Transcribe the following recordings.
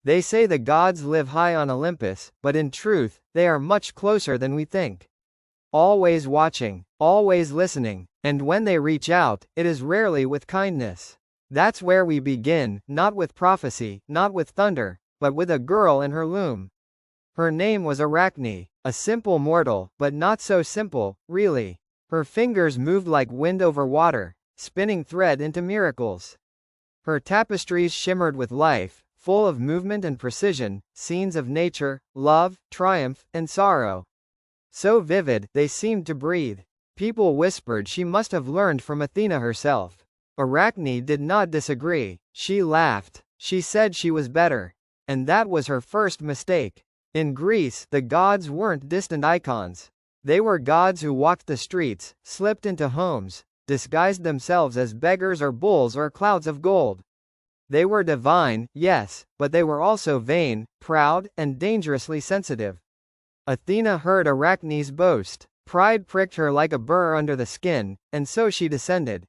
They say the gods live high on Olympus, but in truth, they are much closer than we think. Always watching, always listening, and when they reach out, it is rarely with kindness. That's where we begin, not with prophecy, not with thunder, but with a girl and her loom. Her name was Arachne, a simple mortal, but not so simple, really. Her fingers moved like wind over water, spinning thread into miracles. Her tapestries shimmered with life, full of movement and precision, scenes of nature, love, triumph, and sorrow. So vivid, they seemed to breathe. People whispered she must have learned from Athena herself. Arachne did not disagree. She laughed. She said she was better. And that was her first mistake. In Greece, the gods weren't distant icons. They were gods who walked the streets, slipped into homes, disguised themselves as beggars or bulls or clouds of gold. They were divine, yes, but they were also vain, proud, and dangerously sensitive. Athena heard Arachne's boast. Pride pricked her like a burr under the skin, and so she descended.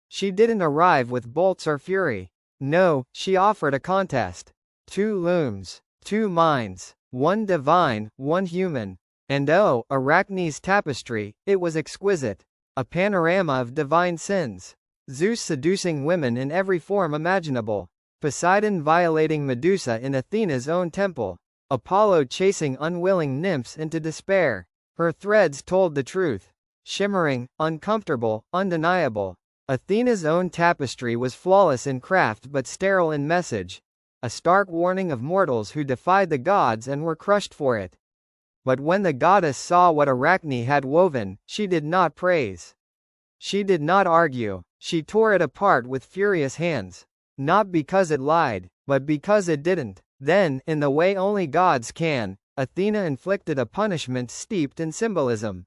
She didn't arrive with bolts or fury. No, she offered a contest. 2 looms, 2 minds, one divine, one human. And oh, Arachne's tapestry, it was exquisite. A panorama of divine sins. Zeus seducing women in every form imaginable. Poseidon violating Medusa in Athena's own temple. Apollo chasing unwilling nymphs into despair. Her threads told the truth. Shimmering, uncomfortable, undeniable. Athena's own tapestry was flawless in craft but sterile in message. A stark warning of mortals who defied the gods and were crushed for it. But when the goddess saw what Arachne had woven, she did not praise. She did not argue. She tore it apart with furious hands. Not because it lied, but because it didn't. Then, in the way only gods can, Athena inflicted a punishment steeped in symbolism.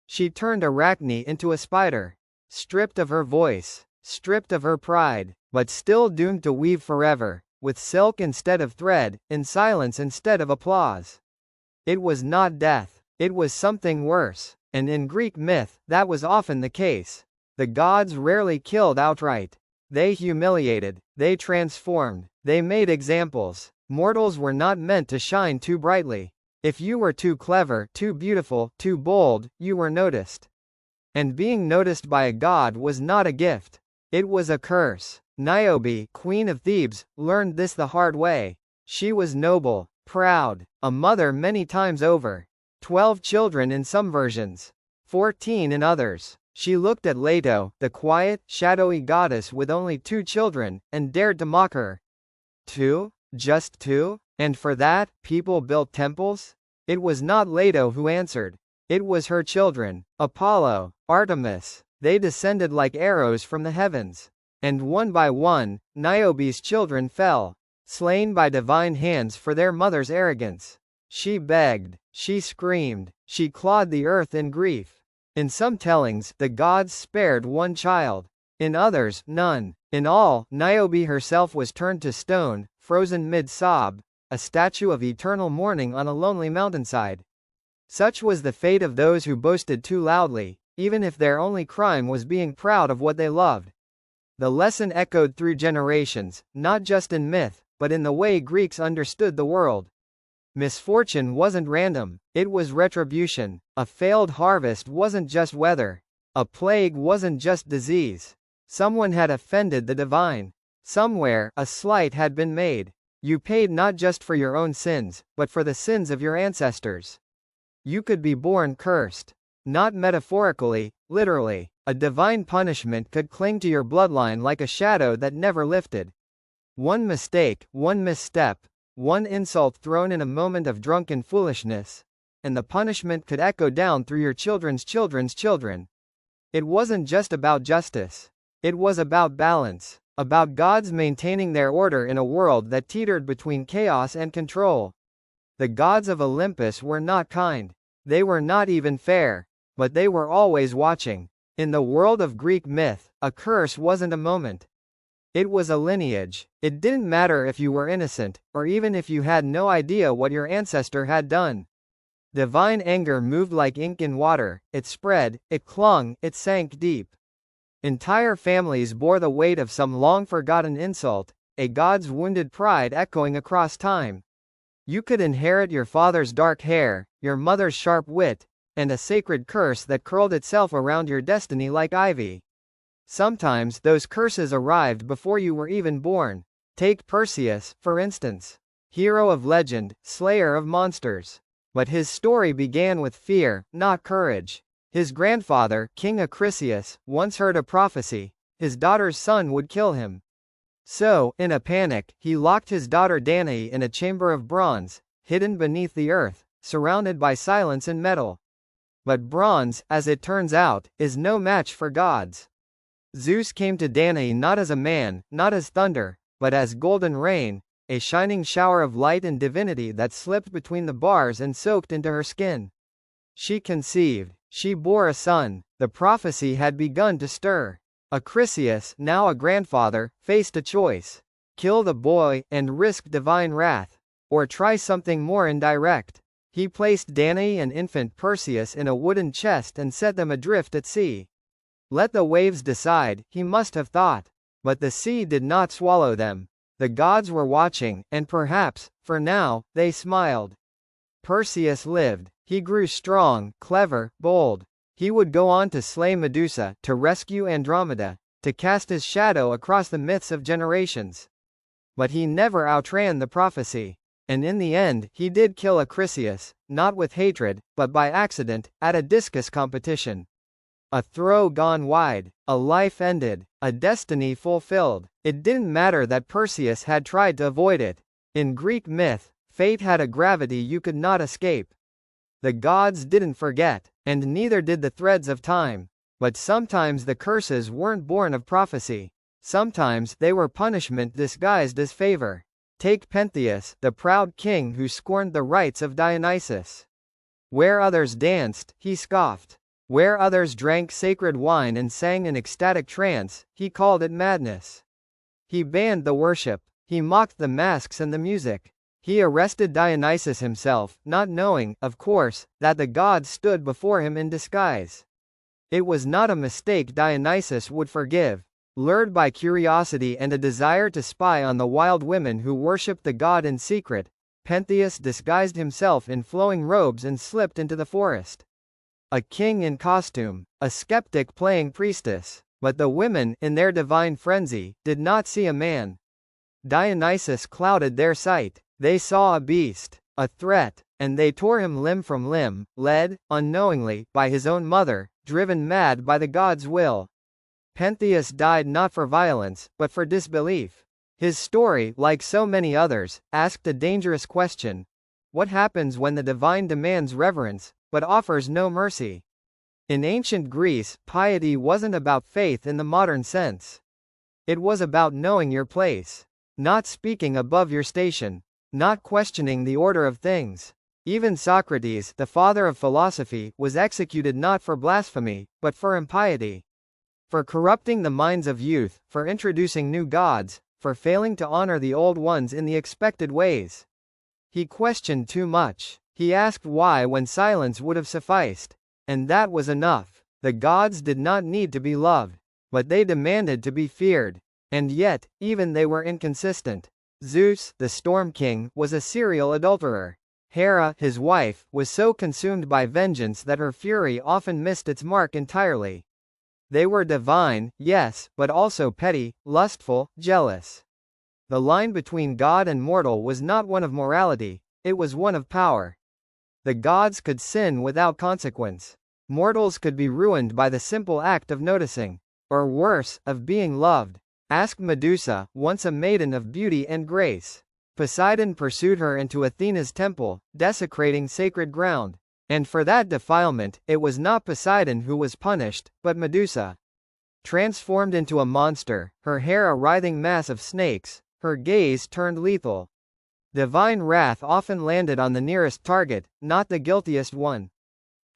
She turned Arachne into a spider. Stripped of her voice, stripped of her pride, but still doomed to weave forever, with silk instead of thread, in silence instead of applause. It was not death. It was something worse, and in Greek myth, that was often the case. The gods rarely killed outright. They humiliated, they transformed, they made examples. Mortals were not meant to shine too brightly. If you were too clever, too beautiful, too bold, you were noticed. And being noticed by a god was not a gift. It was a curse. Niobe, queen of Thebes, learned this the hard way. She was noble, proud, a mother many times over. 12 children in some versions. 14 in others. She looked at Leto, the quiet, shadowy goddess with only 2 children, and dared to mock her. 2? Just 2? And for that, people built temples? It was not Leto who answered. It was her children, Apollo, Artemis. They descended like arrows from the heavens. And one by one, Niobe's children fell, slain by divine hands for their mother's arrogance. She begged, she screamed, she clawed the earth in grief. In some tellings, the gods spared 1 child. In others, none. In all, Niobe herself was turned to stone, frozen mid-sob, a statue of eternal mourning on a lonely mountainside. Such was the fate of those who boasted too loudly, even if their only crime was being proud of what they loved. The lesson echoed through generations, not just in myth, but in the way Greeks understood the world. Misfortune wasn't random, it was retribution. A failed harvest wasn't just weather. A plague wasn't just disease. Someone had offended the divine. Somewhere, a slight had been made. You paid not just for your own sins, but for the sins of your ancestors. You could be born cursed. Not metaphorically, literally. A divine punishment could cling to your bloodline like a shadow that never lifted. One mistake, one misstep, one insult thrown in a moment of drunken foolishness, and the punishment could echo down through your children's children's children. It wasn't just about justice. It was about balance. About gods maintaining their order in a world that teetered between chaos and control. The gods of Olympus were not kind. They were not even fair. But they were always watching. In the world of Greek myth, a curse wasn't a moment. It was a lineage. It didn't matter if you were innocent, or even if you had no idea what your ancestor had done. Divine anger moved like ink in water. It spread, it clung, it sank deep. Entire families bore the weight of some long-forgotten insult, a god's wounded pride echoing across time. You could inherit your father's dark hair, your mother's sharp wit, and a sacred curse that curled itself around your destiny like ivy. Sometimes those curses arrived before you were even born. Take Perseus, for instance. Hero of legend, slayer of monsters. But his story began with fear, not courage. His grandfather, King Acrisius, once heard a prophecy: his daughter's son would kill him. So, in a panic, he locked his daughter Danae in a chamber of bronze, hidden beneath the earth, surrounded by silence and metal. But bronze, as it turns out, is no match for gods. Zeus came to Danae not as a man, not as thunder, but as golden rain, a shining shower of light and divinity that slipped between the bars and soaked into her skin. She conceived. She bore a son. The prophecy had begun to stir. Acrisius, now a grandfather, faced a choice: kill the boy, and risk divine wrath, or try something more indirect. He placed Danae and infant Perseus in a wooden chest and set them adrift at sea. Let the waves decide, he must have thought. But the sea did not swallow them. The gods were watching, and perhaps, for now, they smiled. Perseus lived. He grew strong, clever, bold. He would go on to slay Medusa, to rescue Andromeda, to cast his shadow across the myths of generations. But he never outran the prophecy. And in the end, he did kill Acrisius, not with hatred, but by accident, at a discus competition. A throw gone wide, a life ended, a destiny fulfilled. It didn't matter that Perseus had tried to avoid it. In Greek myth, fate had a gravity you could not escape. The gods didn't forget, and neither did the threads of time. But sometimes the curses weren't born of prophecy. Sometimes they were punishment disguised as favor. Take Pentheus, the proud king who scorned the rights of Dionysus. Where others danced, he scoffed. Where others drank sacred wine and sang in ecstatic trance, he called it madness. He banned the worship. He mocked the masks and the music. He arrested Dionysus himself, not knowing, of course, that the gods stood before him in disguise. It was not a mistake Dionysus would forgive. Lured by curiosity and a desire to spy on the wild women who worshipped the god in secret, Pentheus disguised himself in flowing robes and slipped into the forest. A king in costume, a skeptic playing priestess. But the women, in their divine frenzy, did not see a man. Dionysus clouded their sight. They saw a beast, a threat, and they tore him limb from limb, led, unknowingly, by his own mother, driven mad by the god's will. Pentheus died not for violence, but for disbelief. His story, like so many others, asked a dangerous question: what happens when the divine demands reverence, but offers no mercy? In ancient Greece, piety wasn't about faith in the modern sense. It was about knowing your place. Not speaking above your station. Not questioning the order of things. Even Socrates, the father of philosophy, was executed not for blasphemy, but for impiety. For corrupting the minds of youth, for introducing new gods, for failing to honor the old ones in the expected ways. He questioned too much. He asked why when silence would have sufficed. And that was enough. The gods did not need to be loved, but they demanded to be feared. And yet, even they were inconsistent. Zeus, the Storm King, was a serial adulterer. Hera, his wife, was so consumed by vengeance that her fury often missed its mark entirely. They were divine, yes, but also petty, lustful, jealous. The line between god and mortal was not one of morality, it was one of power. The gods could sin without consequence. Mortals could be ruined by the simple act of noticing, or worse, of being loved. Ask Medusa, once a maiden of beauty and grace. Poseidon pursued her into Athena's temple, desecrating sacred ground. And for that defilement, it was not Poseidon who was punished, but Medusa. Transformed into a monster, her hair a writhing mass of snakes, her gaze turned lethal. Divine wrath often landed on the nearest target, not the guiltiest one.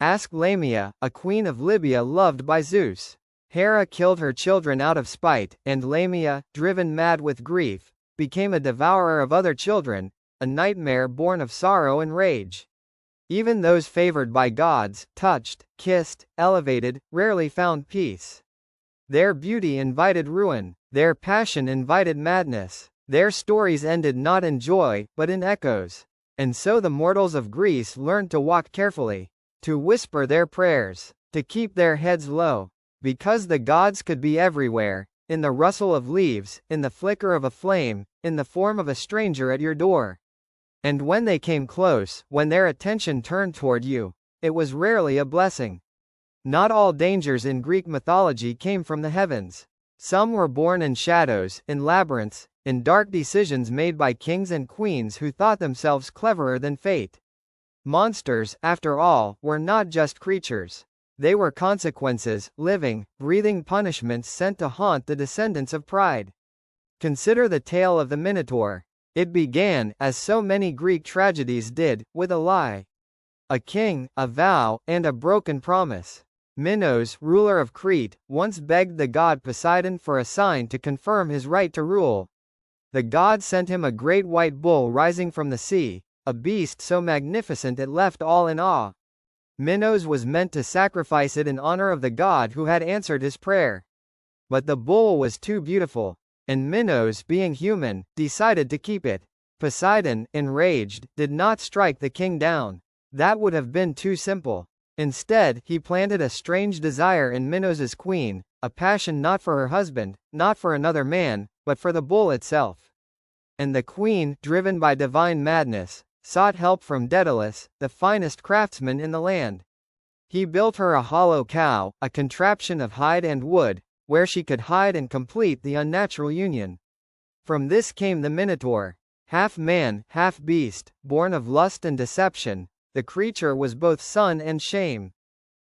Ask Lamia, a queen of Libya loved by Zeus. Hera killed her children out of spite, and Lamia, driven mad with grief, became a devourer of other children, a nightmare born of sorrow and rage. Even those favored by gods, touched, kissed, elevated, rarely found peace. Their beauty invited ruin, their passion invited madness. Their stories ended not in joy, but in echoes. And so the mortals of Greece learned to walk carefully, to whisper their prayers, to keep their heads low, because the gods could be everywhere, in the rustle of leaves, in the flicker of a flame, in the form of a stranger at your door. And when they came close, when their attention turned toward you, it was rarely a blessing. Not all dangers in Greek mythology came from the heavens. Some were born in shadows, in labyrinths, in dark decisions made by kings and queens who thought themselves cleverer than fate. Monsters, after all, were not just creatures. They were consequences, living, breathing punishments sent to haunt the descendants of pride. Consider the tale of the Minotaur. It began, as so many Greek tragedies did, with a lie. A king, a vow, and a broken promise. Minos, ruler of Crete, once begged the god Poseidon for a sign to confirm his right to rule. The god sent him a great white bull rising from the sea, a beast so magnificent it left all in awe. Minos was meant to sacrifice it in honor of the god who had answered his prayer. But the bull was too beautiful, and Minos, being human, decided to keep it. Poseidon, enraged, did not strike the king down. That would have been too simple. Instead, he planted a strange desire in Minos's queen, a passion not for her husband, not for another man, but for the bull itself. And the queen, driven by divine madness, sought help from Daedalus, the finest craftsman in the land. He built her a hollow cow, a contraption of hide and wood, where she could hide and complete the unnatural union. From this came the Minotaur. Half man, half beast, born of lust and deception, the creature was both sun and shame.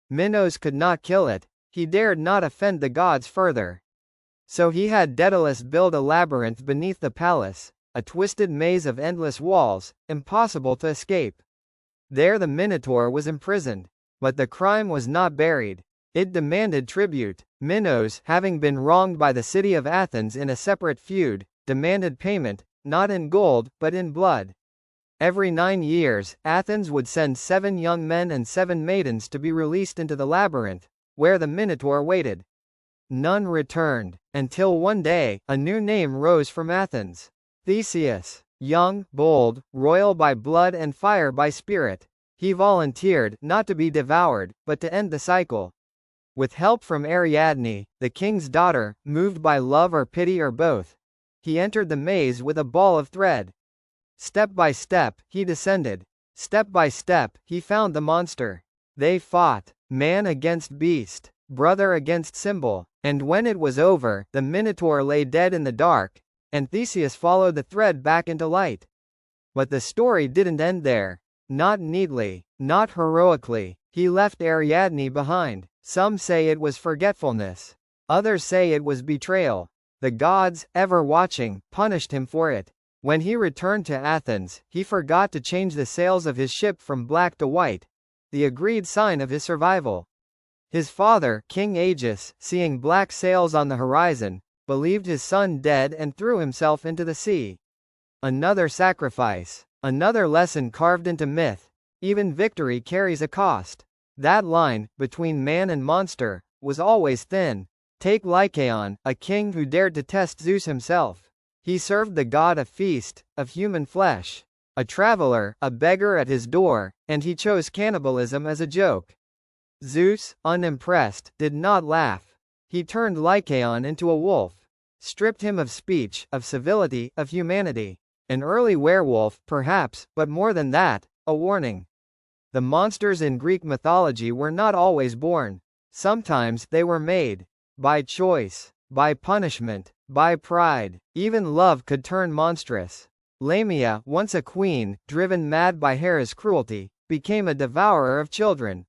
Minos could not kill it, he dared not offend the gods further. So he had Daedalus build a labyrinth beneath the palace, a twisted maze of endless walls, impossible to escape. There the Minotaur was imprisoned. But the crime was not buried. It demanded tribute. Minos, having been wronged by the city of Athens in a separate feud, demanded payment, not in gold, but in blood. Every 9 years, Athens would send 7 young men and 7 maidens to be released into the labyrinth, where the Minotaur waited. None returned, until one day, a new name rose from Athens. Theseus. Young, bold, royal by blood and fire by spirit, he volunteered, not to be devoured, but to end the cycle. With help from Ariadne, the king's daughter, moved by love or pity or both, he entered the maze with a ball of thread. Step by step, he descended. Step by step, he found the monster. They fought, man against beast, brother against symbol, and when it was over, the Minotaur lay dead in the dark, and Theseus followed the thread back into light. But the story didn't end there. Not neatly, not heroically, he left Ariadne behind. Some say it was forgetfulness. Others say it was betrayal. The gods, ever watching, punished him for it. When he returned to Athens, he forgot to change the sails of his ship from black to white, the agreed sign of his survival. His father, King Aegeus, seeing black sails on the horizon, believed his son dead and threw himself into the sea. Another sacrifice. Another lesson carved into myth. Even victory carries a cost. That line, between man and monster, was always thin. Take Lycaon, a king who dared to test Zeus himself. He served the god a feast, of human flesh. A traveler, a beggar at his door, and he chose cannibalism as a joke. Zeus, unimpressed, did not laugh. He turned Lycaon into a wolf. Stripped him of speech, of civility, of humanity. An early werewolf, perhaps, but more than that, a warning. The monsters in Greek mythology were not always born. Sometimes they were made. By choice. By punishment. By pride. Even love could turn monstrous. Lamia, once a queen, driven mad by Hera's cruelty, became a devourer of children.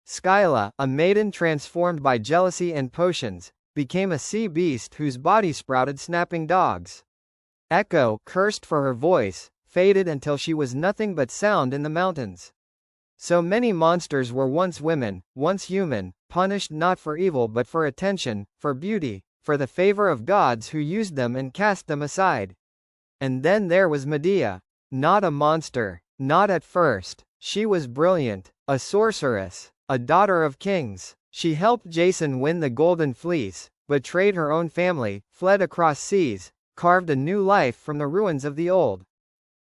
Scylla, a maiden transformed by jealousy and potions, became a sea beast whose body sprouted snapping dogs. Echo, cursed for her voice, faded until she was nothing but sound in the mountains. So many monsters were once women, once human, punished not for evil but for attention, for beauty, for the favor of gods who used them and cast them aside. And then there was Medea. Not a monster, not at first. She was brilliant, a sorceress, a daughter of kings. She helped Jason win the Golden Fleece, betrayed her own family, fled across seas, carved a new life from the ruins of the old.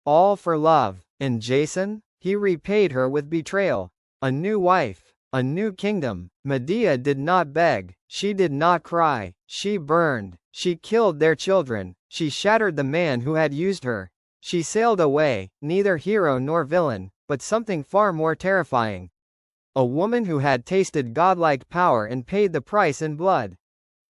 All for love. And Jason? He repaid her with betrayal. A new wife. A new kingdom. Medea did not beg. She did not cry. She burned. She killed their children. She shattered the man who had used her. She sailed away, neither hero nor villain, but something far more terrifying. A woman who had tasted godlike power and paid the price in blood.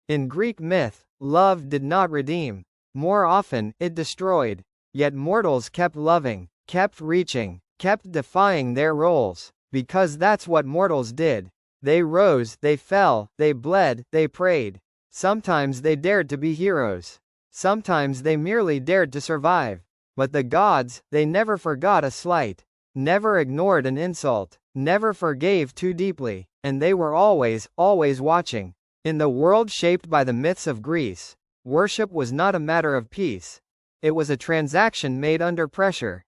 In Greek myth, love did not redeem. More often, it destroyed. Yet mortals kept loving, kept reaching, kept defying their roles, because that's what mortals did. They rose, they fell, they bled, they prayed. Sometimes they dared to be heroes. Sometimes they merely dared to survive. But the gods, they never forgot a slight, never ignored an insult, never forgave too deeply, and they were always, always watching. In the world shaped by the myths of Greece, worship was not a matter of peace. It was a transaction made under pressure.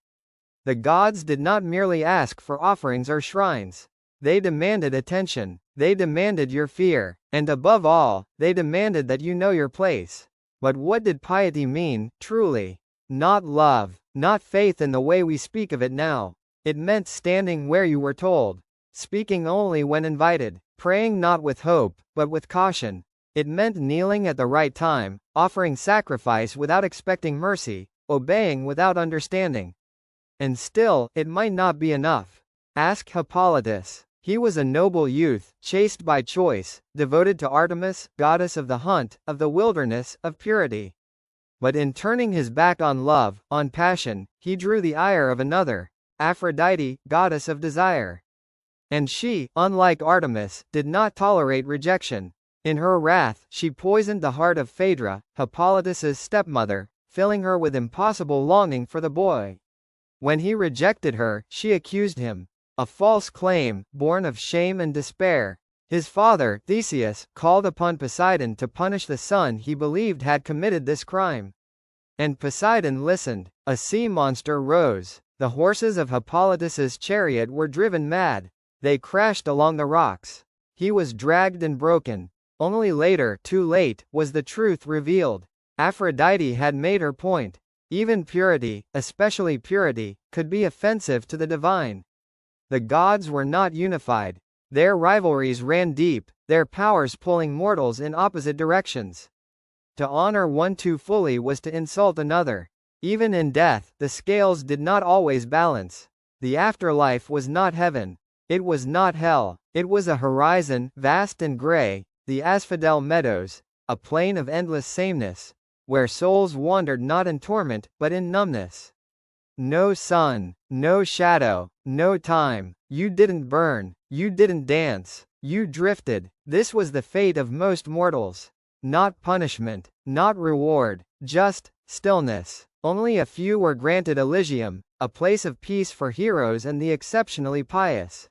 The gods did not merely ask for offerings or shrines. They demanded attention. They demanded your fear. And above all, they demanded that you know your place. But what did piety mean, truly? Not love, not faith in the way we speak of it now. It meant standing where you were told, speaking only when invited, praying not with hope, but with caution. It meant kneeling at the right time, offering sacrifice without expecting mercy, obeying without understanding. And still, it might not be enough. Ask Hippolytus. He was a noble youth, chaste by choice, devoted to Artemis, goddess of the hunt, of the wilderness, of purity. But in turning his back on love, on passion, he drew the ire of another, Aphrodite, goddess of desire. And she, unlike Artemis, did not tolerate rejection. In her wrath, she poisoned the heart of Phaedra, Hippolytus's stepmother, filling her with impossible longing for the boy. When he rejected her, she accused him. A false claim, born of shame and despair. His father, Theseus, called upon Poseidon to punish the son he believed had committed this crime. And Poseidon listened. A sea monster rose. The horses of Hippolytus's chariot were driven mad. They crashed along the rocks. He was dragged and broken. Only later, too late, was the truth revealed. Aphrodite had made her point. Even purity, especially purity, could be offensive to the divine. The gods were not unified. Their rivalries ran deep, their powers pulling mortals in opposite directions. To honor one too fully was to insult another. Even in death, the scales did not always balance. The afterlife was not heaven. It was not hell. It was a horizon, vast and gray, the asphodel meadows, a plain of endless sameness, where souls wandered not in torment, but in numbness. No sun, no shadow, no time. You didn't burn, you didn't dance, you drifted. This was the fate of most mortals. Not punishment, not reward, just stillness. Only a few were granted Elysium, a place of peace for heroes and the exceptionally pious.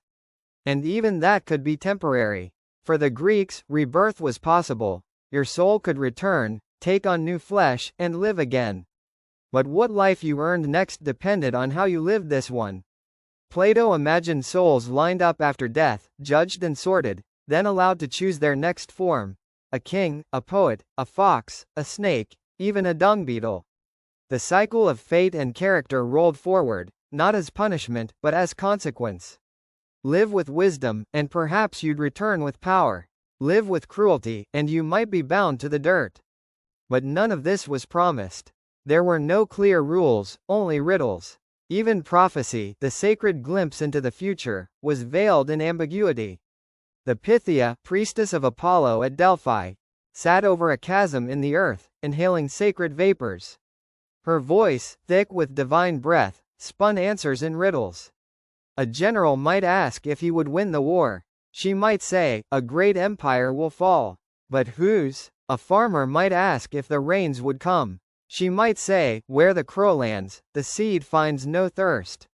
And even that could be temporary. For the Greeks, rebirth was possible. Your soul could return, take on new flesh, and live again. But what life you earned next depended on how you lived this one. Plato imagined souls lined up after death, judged and sorted, then allowed to choose their next form. A king, a poet, a fox, a snake, even a dung beetle. The cycle of fate and character rolled forward, not as punishment, but as consequence. Live with wisdom, and perhaps you'd return with power. Live with cruelty, and you might be bound to the dirt. But none of this was promised. There were no clear rules, only riddles. Even prophecy, the sacred glimpse into the future, was veiled in ambiguity. The Pythia, priestess of Apollo at Delphi, sat over a chasm in the earth, inhaling sacred vapors. Her voice, thick with divine breath, spun answers in riddles. A general might ask if he would win the war. She might say, a great empire will fall. But whose? A farmer might ask if the rains would come. She might say, where the crow lands, the seed finds no thirst.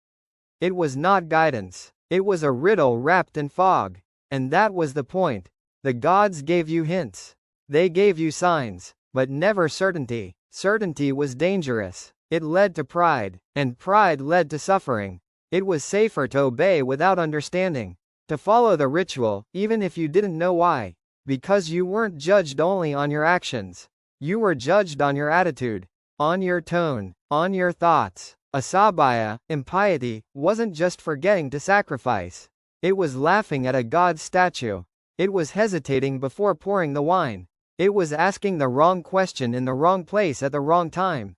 It was not guidance. It was a riddle wrapped in fog. And that was the point. The gods gave you hints. They gave you signs. But never certainty. Certainty was dangerous. It led to pride. And pride led to suffering. It was safer to obey without understanding. To follow the ritual, even if you didn't know why. Because you weren't judged only on your actions. You were judged on your attitude. on your tone, on your thoughts. Asabaya, impiety, wasn't just forgetting to sacrifice. It was laughing at a god's statue. It was hesitating before pouring the wine. It was asking the wrong question in the wrong place at the wrong time.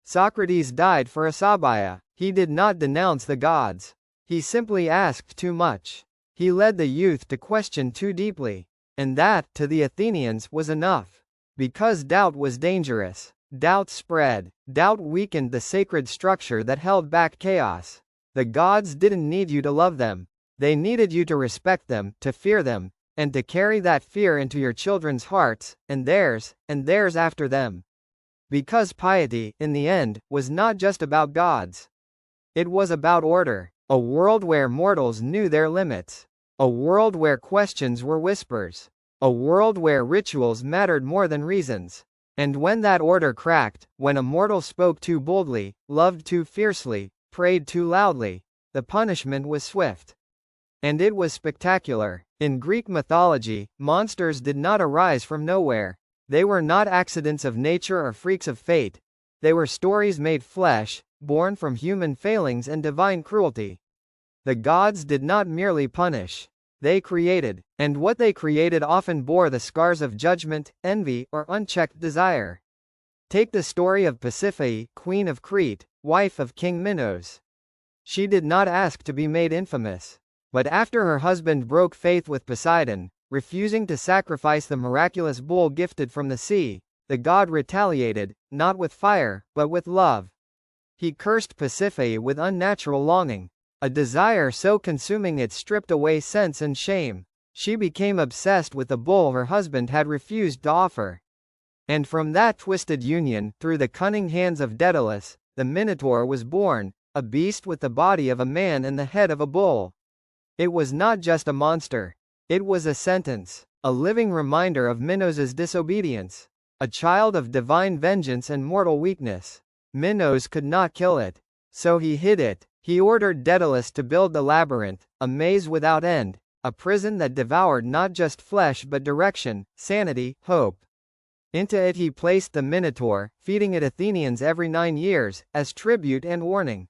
Socrates died for Asabaya. He did not denounce the gods. He simply asked too much. He led the youth to question too deeply. And that, to the Athenians, was enough. Because doubt was dangerous. Doubt spread. Doubt weakened the sacred structure that held back chaos. The gods didn't need you to love them. They needed you to respect them, to fear them, and to carry that fear into your children's hearts, and theirs after them. Because piety, in the end, was not just about gods. It was about order. A world where mortals knew their limits. A world where questions were whispers. A world where rituals mattered more than reasons. And when that order cracked, when a mortal spoke too boldly, loved too fiercely, prayed too loudly, the punishment was swift. And it was spectacular. In Greek mythology, monsters did not arise from nowhere. They were not accidents of nature or freaks of fate. They were stories made flesh, born from human failings and divine cruelty. The gods did not merely punish. They created, and what they created often bore the scars of judgment, envy, or unchecked desire. Take the story of Pasiphae, queen of Crete, wife of King Minos. She did not ask to be made infamous. But after her husband broke faith with Poseidon, refusing to sacrifice the miraculous bull gifted from the sea, the god retaliated, not with fire, but with love. He cursed Pasiphae with unnatural longing. A desire so consuming it stripped away sense and shame. She became obsessed with the bull her husband had refused to offer. And from that twisted union, through the cunning hands of Daedalus, the Minotaur was born, a beast with the body of a man and the head of a bull. It was not just a monster. It was a sentence, a living reminder of Minos's disobedience. A child of divine vengeance and mortal weakness. Minos could not kill it. So he hid it. He ordered Daedalus to build the labyrinth, a maze without end, a prison that devoured not just flesh but direction, sanity, hope. Into it he placed the Minotaur, feeding it Athenians every 9 years, as tribute and warning.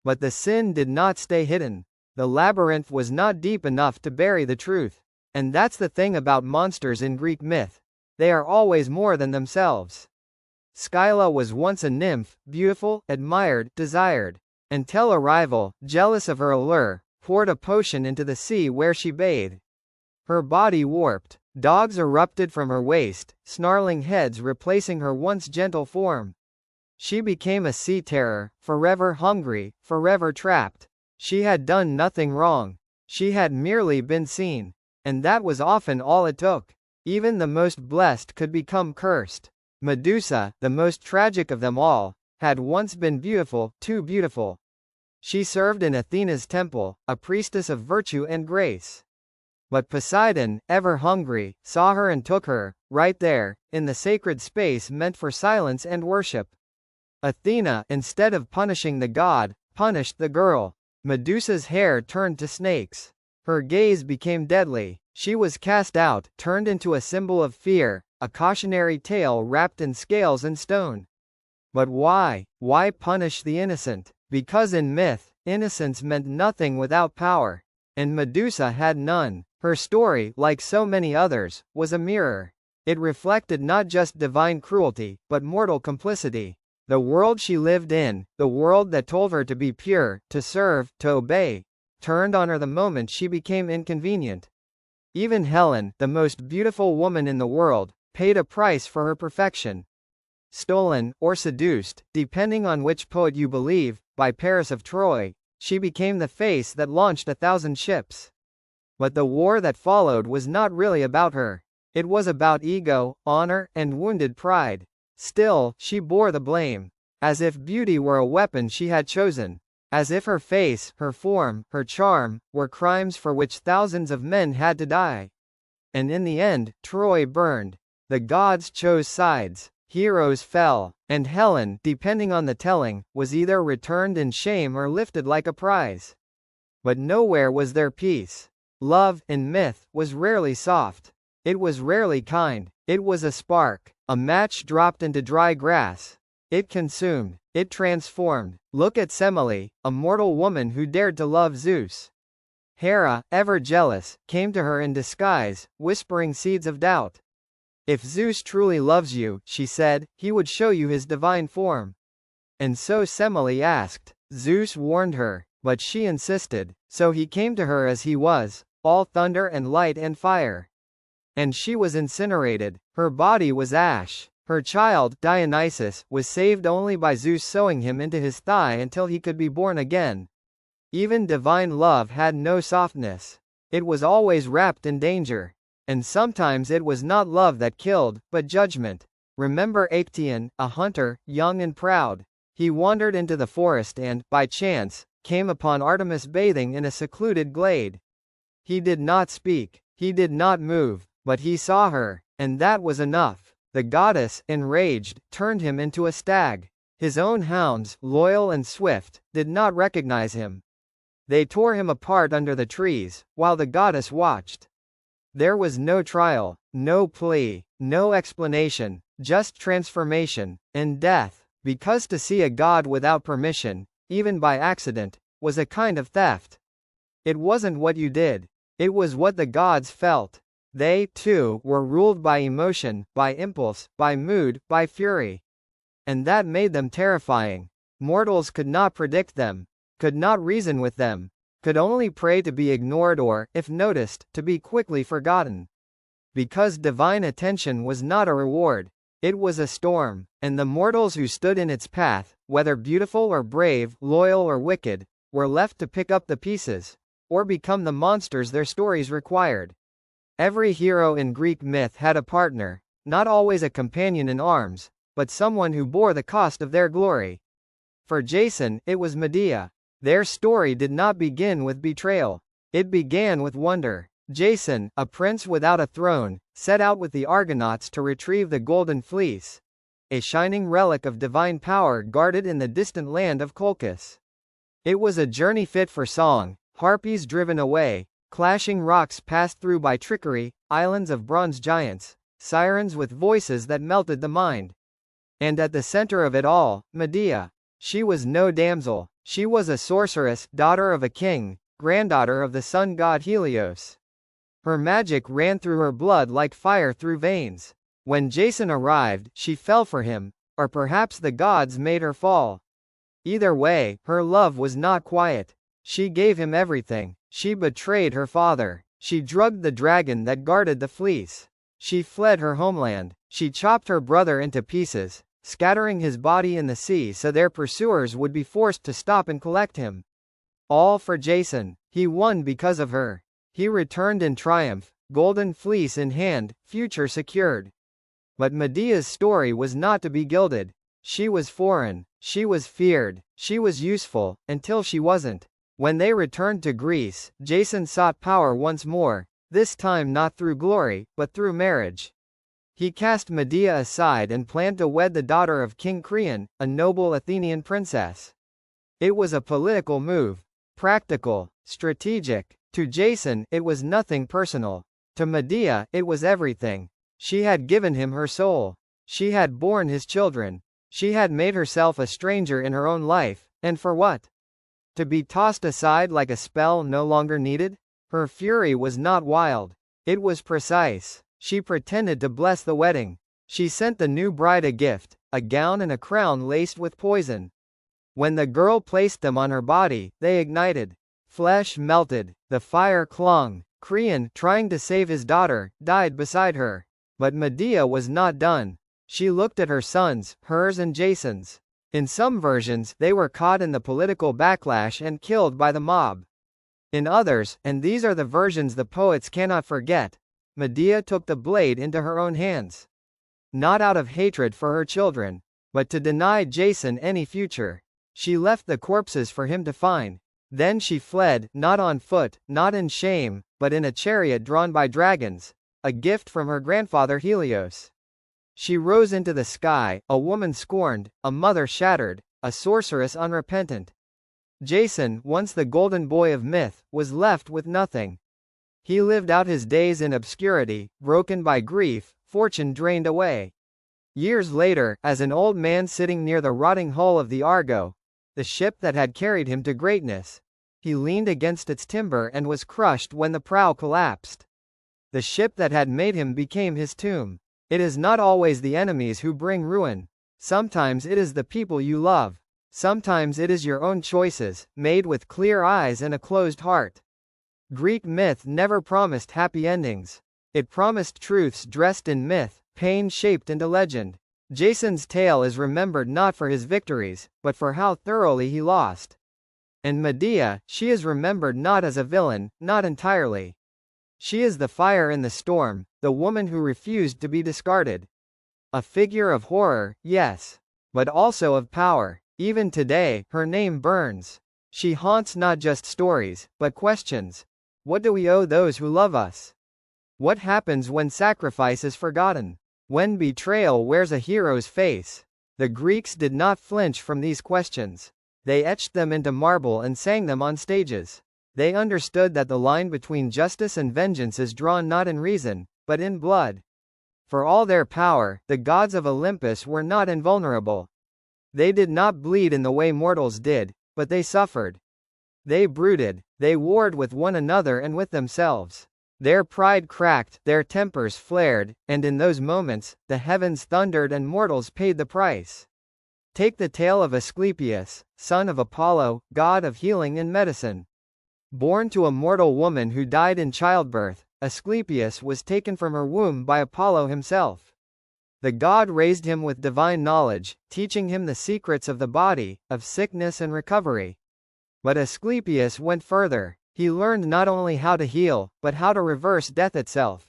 But the sin did not stay hidden. The labyrinth was not deep enough to bury the truth. And that's the thing about monsters in Greek myth. They are always more than themselves. Scylla was once a nymph, beautiful, admired, desired. Until a rival, jealous of her allure, poured a potion into the sea where she bathed. Her body warped. Dogs erupted from her waist, snarling heads replacing her once gentle form. She became a sea terror, forever hungry, forever trapped. She had done nothing wrong. She had merely been seen. And that was often all it took. Even the most blessed could become cursed. Medusa, the most tragic of them all, had once been beautiful, too beautiful. She served in Athena's temple, a priestess of virtue and grace. But Poseidon, ever hungry, saw her and took her, right there, in the sacred space meant for silence and worship. Athena, instead of punishing the god, punished the girl. Medusa's hair turned to snakes. Her gaze became deadly. She was cast out, turned into a symbol of fear, a cautionary tale wrapped in scales and stone. But why? Why punish the innocent? Because in myth, innocence meant nothing without power. And Medusa had none. Her story, like so many others, was a mirror. It reflected not just divine cruelty, but mortal complicity. The world she lived in, the world that told her to be pure, to serve, to obey, turned on her the moment she became inconvenient. Even Helen, the most beautiful woman in the world, paid a price for her perfection. Stolen, or seduced, depending on which poet you believe, by Paris of Troy, she became the face that launched 1,000 ships. But the war that followed was not really about her. It was about ego, honor, and wounded pride. Still, she bore the blame. As if beauty were a weapon she had chosen. As if her face, her form, her charm, were crimes for which thousands of men had to die. And in the end, Troy burned. The gods chose sides. Heroes fell. And Helen, depending on the telling, was either returned in shame or lifted like a prize. But nowhere was there peace. Love, in myth, was rarely soft. It was rarely kind. It was a spark, a match dropped into dry grass. It consumed. It transformed. Look at Semele, a mortal woman who dared to love Zeus. Hera, ever jealous, came to her in disguise, whispering seeds of doubt. If Zeus truly loves you, she said, he would show you his divine form. And so Semele asked. Zeus warned her, but she insisted, so he came to her as he was, all thunder and light and fire. And she was incinerated, her body was ash. Her child, Dionysus, was saved only by Zeus sewing him into his thigh until he could be born again. Even divine love had no softness. It was always wrapped in danger. And sometimes it was not love that killed, but judgment. Remember Actaeon, a hunter, young and proud. He wandered into the forest and, by chance, came upon Artemis bathing in a secluded glade. He did not speak, he did not move, but he saw her, and that was enough. The goddess, enraged, turned him into a stag. His own hounds, loyal and swift, did not recognize him. They tore him apart under the trees, while the goddess watched. There was no trial, no plea, no explanation, just transformation, and death, because to see a god without permission, even by accident, was a kind of theft. It wasn't what you did. It was what the gods felt. They, too, were ruled by emotion, by impulse, by mood, by fury. And that made them terrifying. Mortals could not predict them, could not reason with them, could only pray to be ignored or, if noticed, to be quickly forgotten. Because divine attention was not a reward, it was a storm, and the mortals who stood in its path, whether beautiful or brave, loyal or wicked, were left to pick up the pieces, or become the monsters their stories required. Every hero in Greek myth had a partner, not always a companion in arms, but someone who bore the cost of their glory. For Jason, it was Medea. Their story did not begin with betrayal. It began with wonder. Jason, a prince without a throne, set out with the Argonauts to retrieve the Golden Fleece, a shining relic of divine power guarded in the distant land of Colchis. It was a journey fit for song, harpies driven away, clashing rocks passed through by trickery, islands of bronze giants, sirens with voices that melted the mind. And at the center of it all, Medea. She was no damsel. She was a sorceress, daughter of a king, granddaughter of the sun god Helios. Her magic ran through her blood like fire through veins. When Jason arrived, she fell for him, or perhaps the gods made her fall. Either way, her love was not quiet. She gave him everything. She betrayed her father. She drugged the dragon that guarded the fleece. She fled her homeland. She chopped her brother into pieces, scattering his body in the sea so their pursuers would be forced to stop and collect him. All for Jason. He won because of her. He returned in triumph, golden fleece in hand, future secured. But Medea's story was not to be gilded. She was foreign, she was feared, she was useful, until she wasn't. When they returned to Greece, Jason sought power once more, this time not through glory, but through marriage. He cast Medea aside and planned to wed the daughter of King Creon, a noble Athenian princess. It was a political move. Practical, strategic. To Jason, it was nothing personal. To Medea, it was everything. She had given him her soul. She had borne his children. She had made herself a stranger in her own life, and for what? To be tossed aside like a spell no longer needed? Her fury was not wild. It was precise. She pretended to bless the wedding. She sent the new bride a gift, a gown and a crown laced with poison. When the girl placed them on her body, they ignited. Flesh melted, the fire clung. Creon, trying to save his daughter, died beside her. But Medea was not done. She looked at her sons, hers and Jason's. In some versions, they were caught in the political backlash and killed by the mob. In others, and these are the versions the poets cannot forget, Medea took the blade into her own hands. Not out of hatred for her children, but to deny Jason any future. She left the corpses for him to find. Then she fled, not on foot, not in shame, but in a chariot drawn by dragons, a gift from her grandfather Helios. She rose into the sky, a woman scorned, a mother shattered, a sorceress unrepentant. Jason, once the golden boy of myth, was left with nothing. He lived out his days in obscurity, broken by grief, fortune drained away. Years later, as an old man sitting near the rotting hull of the Argo, the ship that had carried him to greatness, he leaned against its timber and was crushed when the prow collapsed. The ship that had made him became his tomb. It is not always the enemies who bring ruin. Sometimes it is the people you love. Sometimes it is your own choices, made with clear eyes and a closed heart. Greek myth never promised happy endings. It promised truths dressed in myth, pain shaped into legend. Jason's tale is remembered not for his victories, but for how thoroughly he lost. And Medea, she is remembered not as a villain, not entirely. She is the fire in the storm, the woman who refused to be discarded. A figure of horror, yes, but also of power. Even today, her name burns. She haunts not just stories, but questions. What do we owe those who love us? What happens when sacrifice is forgotten? When betrayal wears a hero's face? The Greeks did not flinch from these questions. They etched them into marble and sang them on stages. They understood that the line between justice and vengeance is drawn not in reason, but in blood. For all their power, the gods of Olympus were not invulnerable. They did not bleed in the way mortals did, but they suffered. They brooded, they warred with one another and with themselves. Their pride cracked, their tempers flared, and in those moments, the heavens thundered and mortals paid the price. Take the tale of Asclepius, son of Apollo, god of healing and medicine. Born to a mortal woman who died in childbirth, Asclepius was taken from her womb by Apollo himself. The god raised him with divine knowledge, teaching him the secrets of the body, of sickness and recovery. But Asclepius went further. He learned not only how to heal, but how to reverse death itself.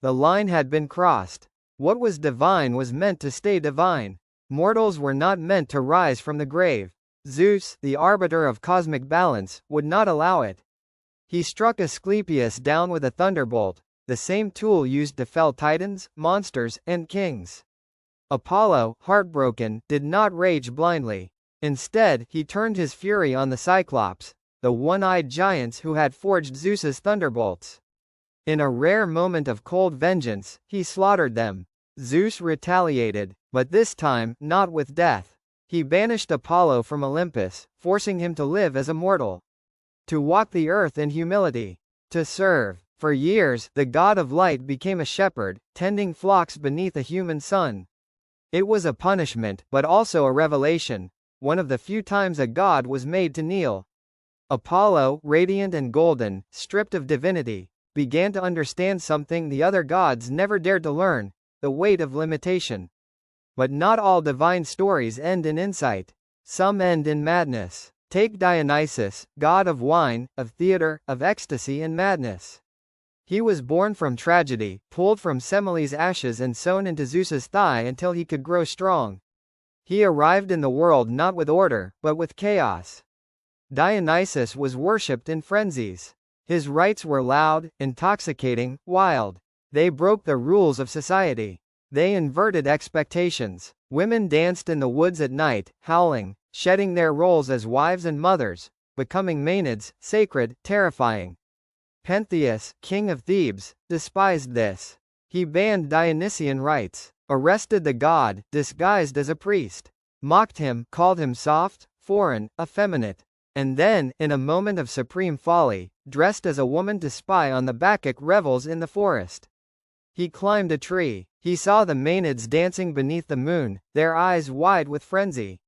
The line had been crossed. What was divine was meant to stay divine. Mortals were not meant to rise from the grave. Zeus, the arbiter of cosmic balance, would not allow it. He struck Asclepius down with a thunderbolt, the same tool used to fell titans, monsters, and kings. Apollo, heartbroken, did not rage blindly. Instead, he turned his fury on the Cyclops, the one-eyed giants who had forged Zeus's thunderbolts. In a rare moment of cold vengeance, he slaughtered them. Zeus retaliated, but this time, not with death. He banished Apollo from Olympus, forcing him to live as a mortal. To walk the earth in humility. To serve. For years, the god of light became a shepherd, tending flocks beneath a human sun. It was a punishment, but also a revelation. One of the few times a god was made to kneel. Apollo, radiant and golden, stripped of divinity, began to understand something the other gods never dared to learn, the weight of limitation. But not all divine stories end in insight. Some end in madness. Take Dionysus, god of wine, of theater, of ecstasy and madness. He was born from tragedy, pulled from Semele's ashes and sewn into Zeus's thigh until he could grow strong. He arrived in the world not with order, but with chaos. Dionysus was worshipped in frenzies. His rites were loud, intoxicating, wild. They broke the rules of society. They inverted expectations. Women danced in the woods at night, howling, shedding their roles as wives and mothers, becoming Maenads, sacred, terrifying. Pentheus, king of Thebes, despised this. He banned Dionysian rites, arrested the god, disguised as a priest, mocked him, called him soft, foreign, effeminate. And then, in a moment of supreme folly, dressed as a woman to spy on the Bacchic revels in the forest. He climbed a tree. He saw the Maenads dancing beneath the moon, their eyes wide with frenzy.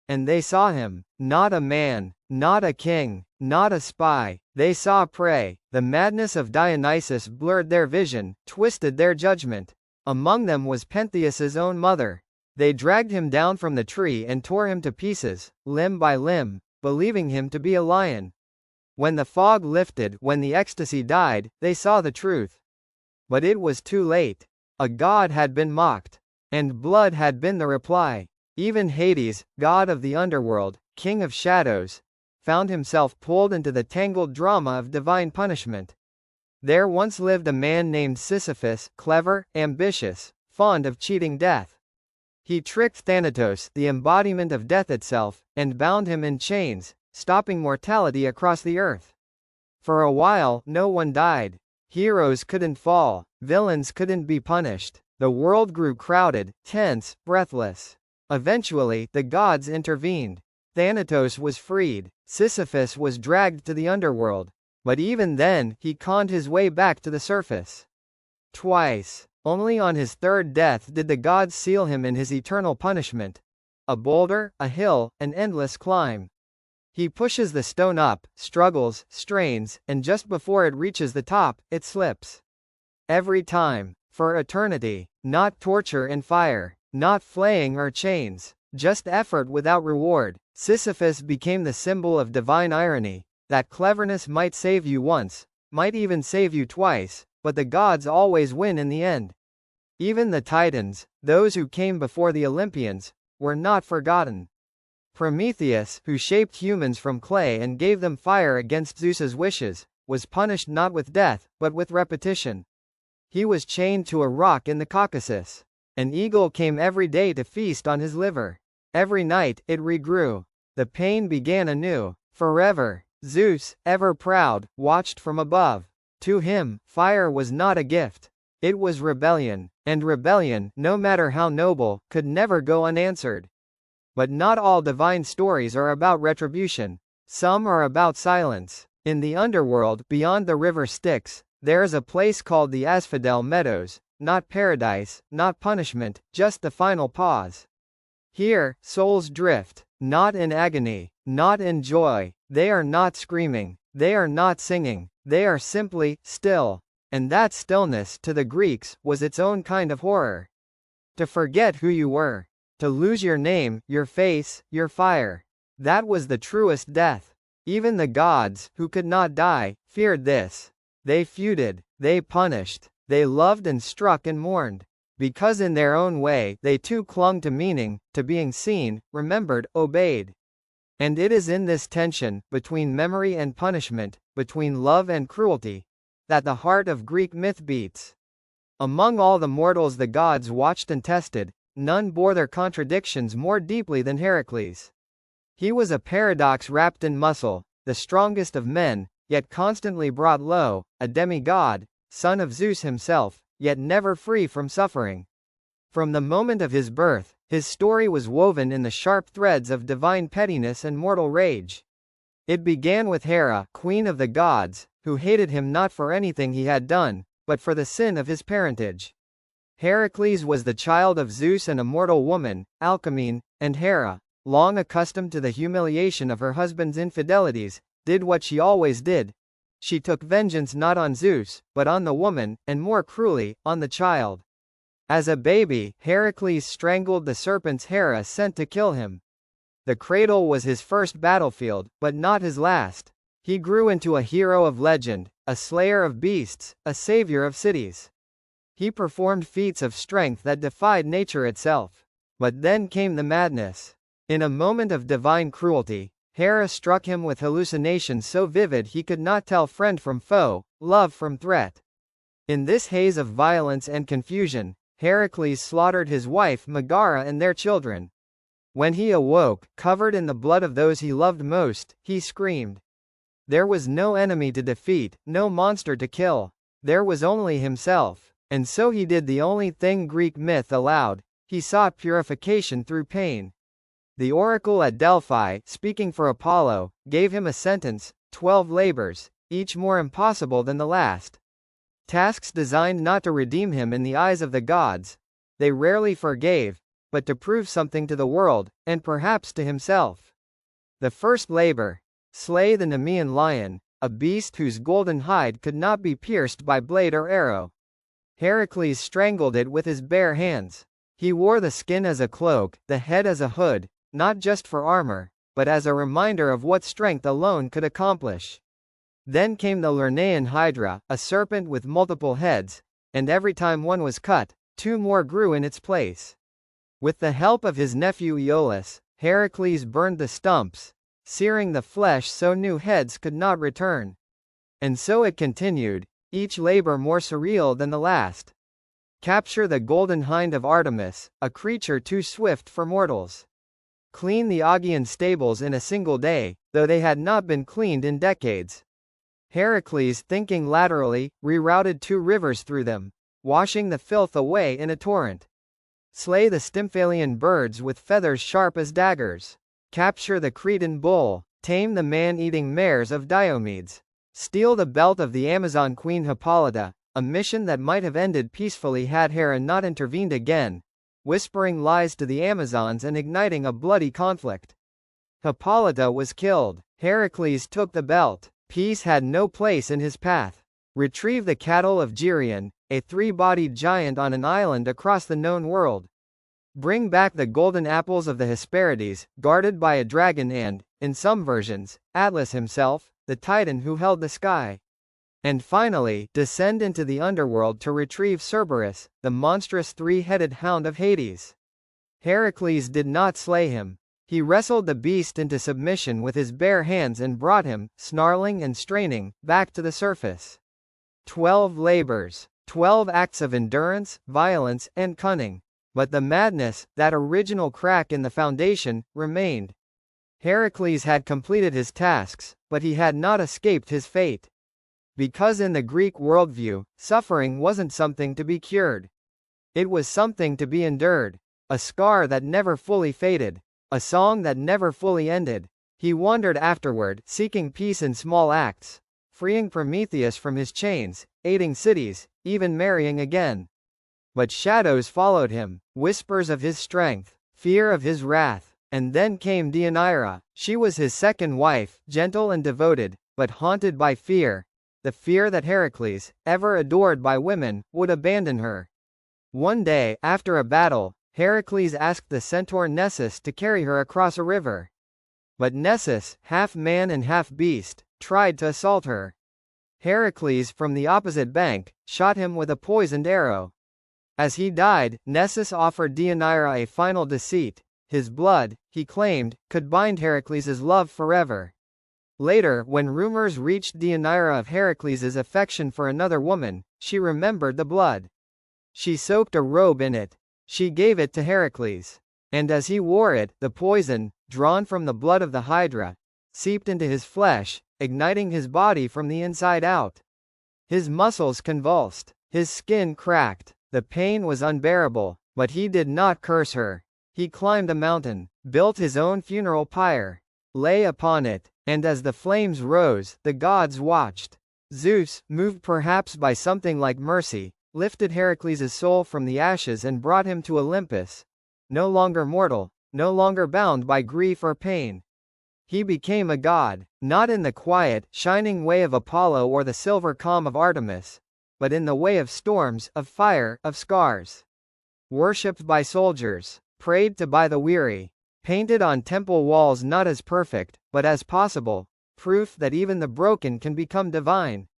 And they saw him, not a man, not a king, not a spy, they saw prey. The madness of Dionysus blurred their vision, twisted their judgment. Among them was Pentheus's own mother. They dragged him down from the tree and tore him to pieces, limb by limb, believing him to be a lion. When the fog lifted, when the ecstasy died, they saw the truth. But it was too late. A god had been mocked. And blood had been the reply. Even Hades, god of the underworld, king of shadows, found himself pulled into the tangled drama of divine punishment. There once lived a man named Sisyphus, clever, ambitious, fond of cheating death. He tricked Thanatos, the embodiment of death itself, and bound him in chains, stopping mortality across the earth. For a while, no one died. Heroes couldn't fall, villains couldn't be punished. The world grew crowded, tense, breathless. Eventually, the gods intervened. Thanatos was freed. Sisyphus was dragged to the underworld. But even then, he conned his way back to the surface. Twice. Only on his third death did the gods seal him in his eternal punishment. A boulder, a hill, an endless climb. He pushes the stone up, struggles, strains, and just before it reaches the top, it slips. Every time. For eternity. Not torture and fire. Not flaying or chains. Just effort without reward. Sisyphus became the symbol of divine irony, that cleverness might save you once, might even save you twice, but the gods always win in the end. Even the Titans, those who came before the Olympians, were not forgotten. Prometheus, who shaped humans from clay and gave them fire against Zeus's wishes, was punished not with death, but with repetition. He was chained to a rock in the Caucasus. An eagle came every day to feast on his liver. Every night, it regrew. The pain began anew. Forever, Zeus, ever proud, watched from above. To him, fire was not a gift. It was rebellion, and rebellion, no matter how noble, could never go unanswered. But not all divine stories are about retribution. Some are about silence. In the underworld, beyond the river Styx, there is a place called the Asphodel Meadows, not paradise, not punishment, just the final pause. Here, souls drift, not in agony, not in joy, they are not screaming, they are not singing, they are simply still. And that stillness, to the Greeks, was its own kind of horror. To forget who you were. To lose your name, your face, your fire. That was the truest death. Even the gods, who could not die, feared this. They feuded, they punished, they loved and struck and mourned. Because in their own way, they too clung to meaning, to being seen, remembered, obeyed. And it is in this tension, between memory and punishment, between love and cruelty, that the heart of Greek myth beats. Among all the mortals the gods watched and tested, none bore their contradictions more deeply than Heracles. He was a paradox wrapped in muscle, the strongest of men, yet constantly brought low, a demigod, son of Zeus himself, yet never free from suffering. From the moment of his birth, his story was woven in the sharp threads of divine pettiness and mortal rage. It began with Hera, queen of the gods, who hated him not for anything he had done, but for the sin of his parentage. Heracles was the child of Zeus and a mortal woman, Alcmene, and Hera, long accustomed to the humiliation of her husband's infidelities, did what she always did. She took vengeance not on Zeus, but on the woman, and more cruelly, on the child. As a baby, Heracles strangled the serpents Hera sent to kill him. The cradle was his first battlefield, but not his last. He grew into a hero of legend, a slayer of beasts, a savior of cities. He performed feats of strength that defied nature itself. But then came the madness. In a moment of divine cruelty, Hera struck him with hallucinations so vivid he could not tell friend from foe, love from threat. In this haze of violence and confusion, Heracles slaughtered his wife Megara and their children. When he awoke, covered in the blood of those he loved most, he screamed. There was no enemy to defeat, no monster to kill. There was only himself. And so he did the only thing Greek myth allowed, he sought purification through pain. The oracle at Delphi, speaking for Apollo, gave him a sentence, 12 labors, each more impossible than the last. Tasks designed not to redeem him in the eyes of the gods. They rarely forgave, but to prove something to the world, and perhaps to himself. The first labor: slay the Nemean lion, a beast whose golden hide could not be pierced by blade or arrow. Heracles strangled it with his bare hands. He wore the skin as a cloak, the head as a hood, not just for armor, but as a reminder of what strength alone could accomplish. Then came the Lernaean Hydra, a serpent with multiple heads, and every time one was cut, 2 more grew in its place. With the help of his nephew Iolaus, Heracles burned the stumps, searing the flesh so new heads could not return. And so it continued, each labor more surreal than the last. Capture the golden hind of Artemis, a creature too swift for mortals. Clean the Augean stables in a single day, though they had not been cleaned in decades. Heracles, thinking laterally, rerouted 2 rivers through them. washing the filth away in a torrent. Slay the Stymphalian birds with feathers sharp as daggers. Capture the Cretan bull, tame the man-eating mares of Diomedes. Steal the belt of the Amazon queen Hippolyta, a mission that might have ended peacefully had Hera not intervened again, whispering lies to the Amazons and igniting a bloody conflict. Hippolyta was killed. Heracles took the belt. Peace had no place in his path. Retrieve the cattle of Geryon, a three-bodied giant on an island across the known world. Bring back the golden apples of the Hesperides, guarded by a dragon and, in some versions, Atlas himself, the titan who held the sky. And finally, descend into the underworld to retrieve Cerberus, the monstrous three-headed hound of Hades. Heracles did not slay him. He wrestled the beast into submission with his bare hands and brought him, snarling and straining, back to the surface. 12 labors, 12 acts of endurance, violence, and cunning. But the madness, that original crack in the foundation, remained. Heracles had completed his tasks, but he had not escaped his fate. Because in the Greek worldview, suffering wasn't something to be cured. It was something to be endured. A scar that never fully faded. A song that never fully ended. He wandered afterward, seeking peace in small acts, freeing Prometheus from his chains, aiding cities, even marrying again. But shadows followed him, whispers of his strength, fear of his wrath. And then came Deianira. She was his second wife, gentle and devoted, but haunted by fear. The fear that Heracles, ever adored by women, would abandon her. One day, after a battle, Heracles asked the centaur Nessus to carry her across a river. But Nessus, half man and half beast, tried to assault her. Heracles, from the opposite bank, shot him with a poisoned arrow. As he died, Nessus offered Deianira a final deceit. His blood, he claimed, could bind Heracles' love forever. Later, when rumors reached Deianira of Heracles' affection for another woman, she remembered the blood. She soaked a robe in it. She gave it to Heracles. And as he wore it, the poison, drawn from the blood of the Hydra, seeped into his flesh, igniting his body from the inside out. His muscles convulsed. His skin cracked. The pain was unbearable, but he did not curse her. He climbed a mountain, built his own funeral pyre, lay upon it, and as the flames rose, the gods watched. Zeus, moved perhaps by something like mercy, lifted Heracles' soul from the ashes and brought him to Olympus. No longer mortal, no longer bound by grief or pain. He became a god, not in the quiet, shining way of Apollo or the silver calm of Artemis, but in the way of storms, of fire, of scars. Worshipped by soldiers, prayed to by the weary, painted on temple walls not as perfect, but as possible, proof that even the broken can become divine.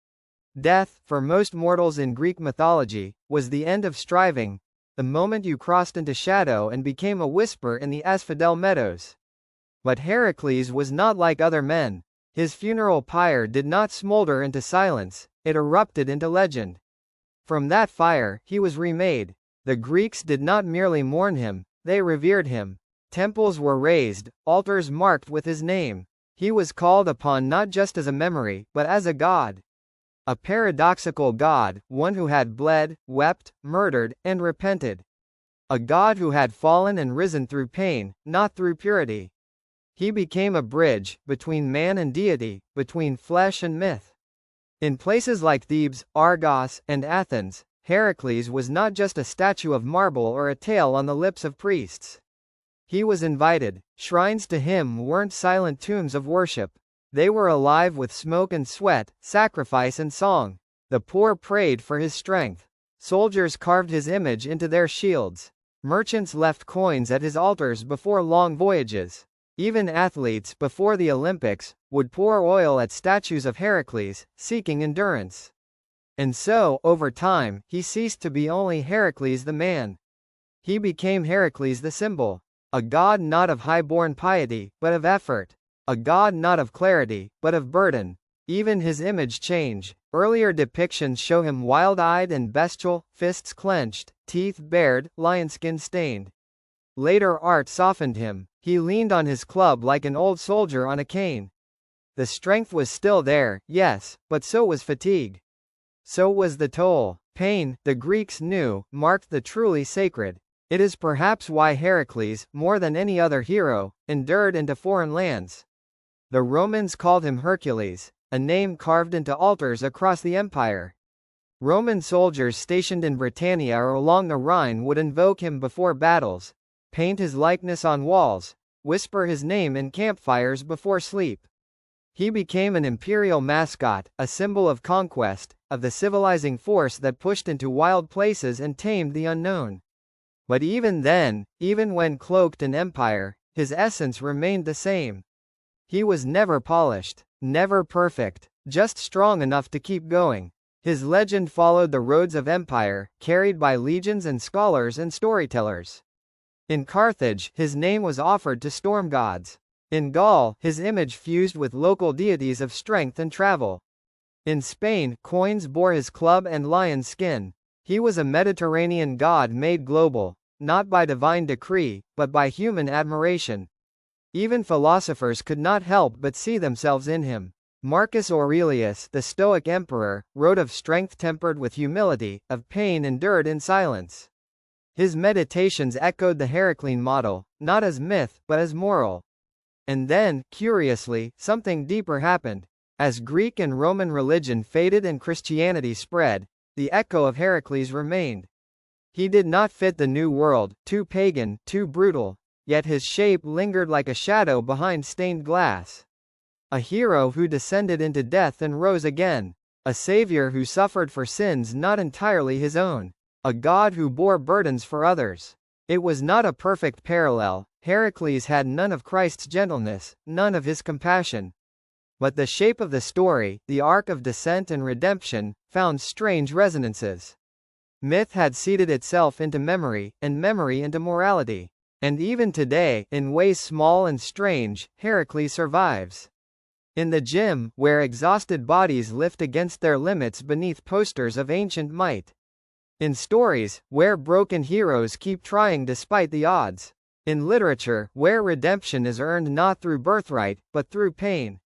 Death, for most mortals in Greek mythology, was the end of striving, the moment you crossed into shadow and became a whisper in the asphodel meadows. But Heracles was not like other men. His funeral pyre did not smolder into silence, it erupted into legend. From that fire, he was remade. The Greeks did not merely mourn him, they revered him. Temples were raised, altars marked with his name. He was called upon not just as a memory, but as a god. A paradoxical god, one who had bled, wept, murdered, and repented. A god who had fallen and risen through pain, not through purity. He became a bridge, between man and deity, between flesh and myth. In places like Thebes, Argos, and Athens, Heracles was not just a statue of marble or a tale on the lips of priests. He was invited. Shrines to him weren't silent tombs of worship. They were alive with smoke and sweat, sacrifice and song. The poor prayed for his strength. Soldiers carved his image into their shields. Merchants left coins at his altars before long voyages. Even athletes, before the Olympics, would pour oil at statues of Heracles, seeking endurance. And so, over time, he ceased to be only Heracles the man. He became Heracles the symbol. A god not of high-born piety, but of effort. A god not of clarity, but of burden. Even his image changed. Earlier depictions show him wild-eyed and bestial, fists clenched, teeth bared, lion-skin stained. Later art softened him. He leaned on his club like an old soldier on a cane. The strength was still there, yes, but so was fatigue. So was the toll. Pain, the Greeks knew, marked the truly sacred. It is perhaps why Heracles, more than any other hero, endured into foreign lands. The Romans called him Hercules, a name carved into altars across the empire. Roman soldiers stationed in Britannia or along the Rhine would invoke him before battles, paint his likeness on walls, whisper his name in campfires before sleep. He became an imperial mascot, a symbol of conquest, of the civilizing force that pushed into wild places and tamed the unknown. But even then, even when cloaked in empire, his essence remained the same. He was never polished, never perfect, just strong enough to keep going. His legend followed the roads of empire, carried by legions and scholars and storytellers. In Carthage, his name was offered to storm gods. In Gaul, his image fused with local deities of strength and travel. In Spain, coins bore his club and lion's skin. He was a Mediterranean god made global, not by divine decree, but by human admiration. Even philosophers could not help but see themselves in him. Marcus Aurelius, the Stoic emperor, wrote of strength tempered with humility, of pain endured in silence. His meditations echoed the Heraclean model, not as myth, but as moral. And then, curiously, something deeper happened. As Greek and Roman religion faded and Christianity spread, the echo of Heracles remained. He did not fit the new world, too pagan, too brutal, yet his shape lingered like a shadow behind stained glass. A hero who descended into death and rose again. A savior who suffered for sins not entirely his own. A god who bore burdens for others. It was not a perfect parallel. Heracles had none of Christ's gentleness, none of his compassion. But the shape of the story, the arc of descent and redemption, found strange resonances. Myth had seeded itself into memory, and memory into morality. And even today, in ways small and strange, Heracles survives. In the gym, where exhausted bodies lift against their limits beneath posters of ancient might. In stories, where broken heroes keep trying despite the odds. In literature, where redemption is earned not through birthright, but through pain.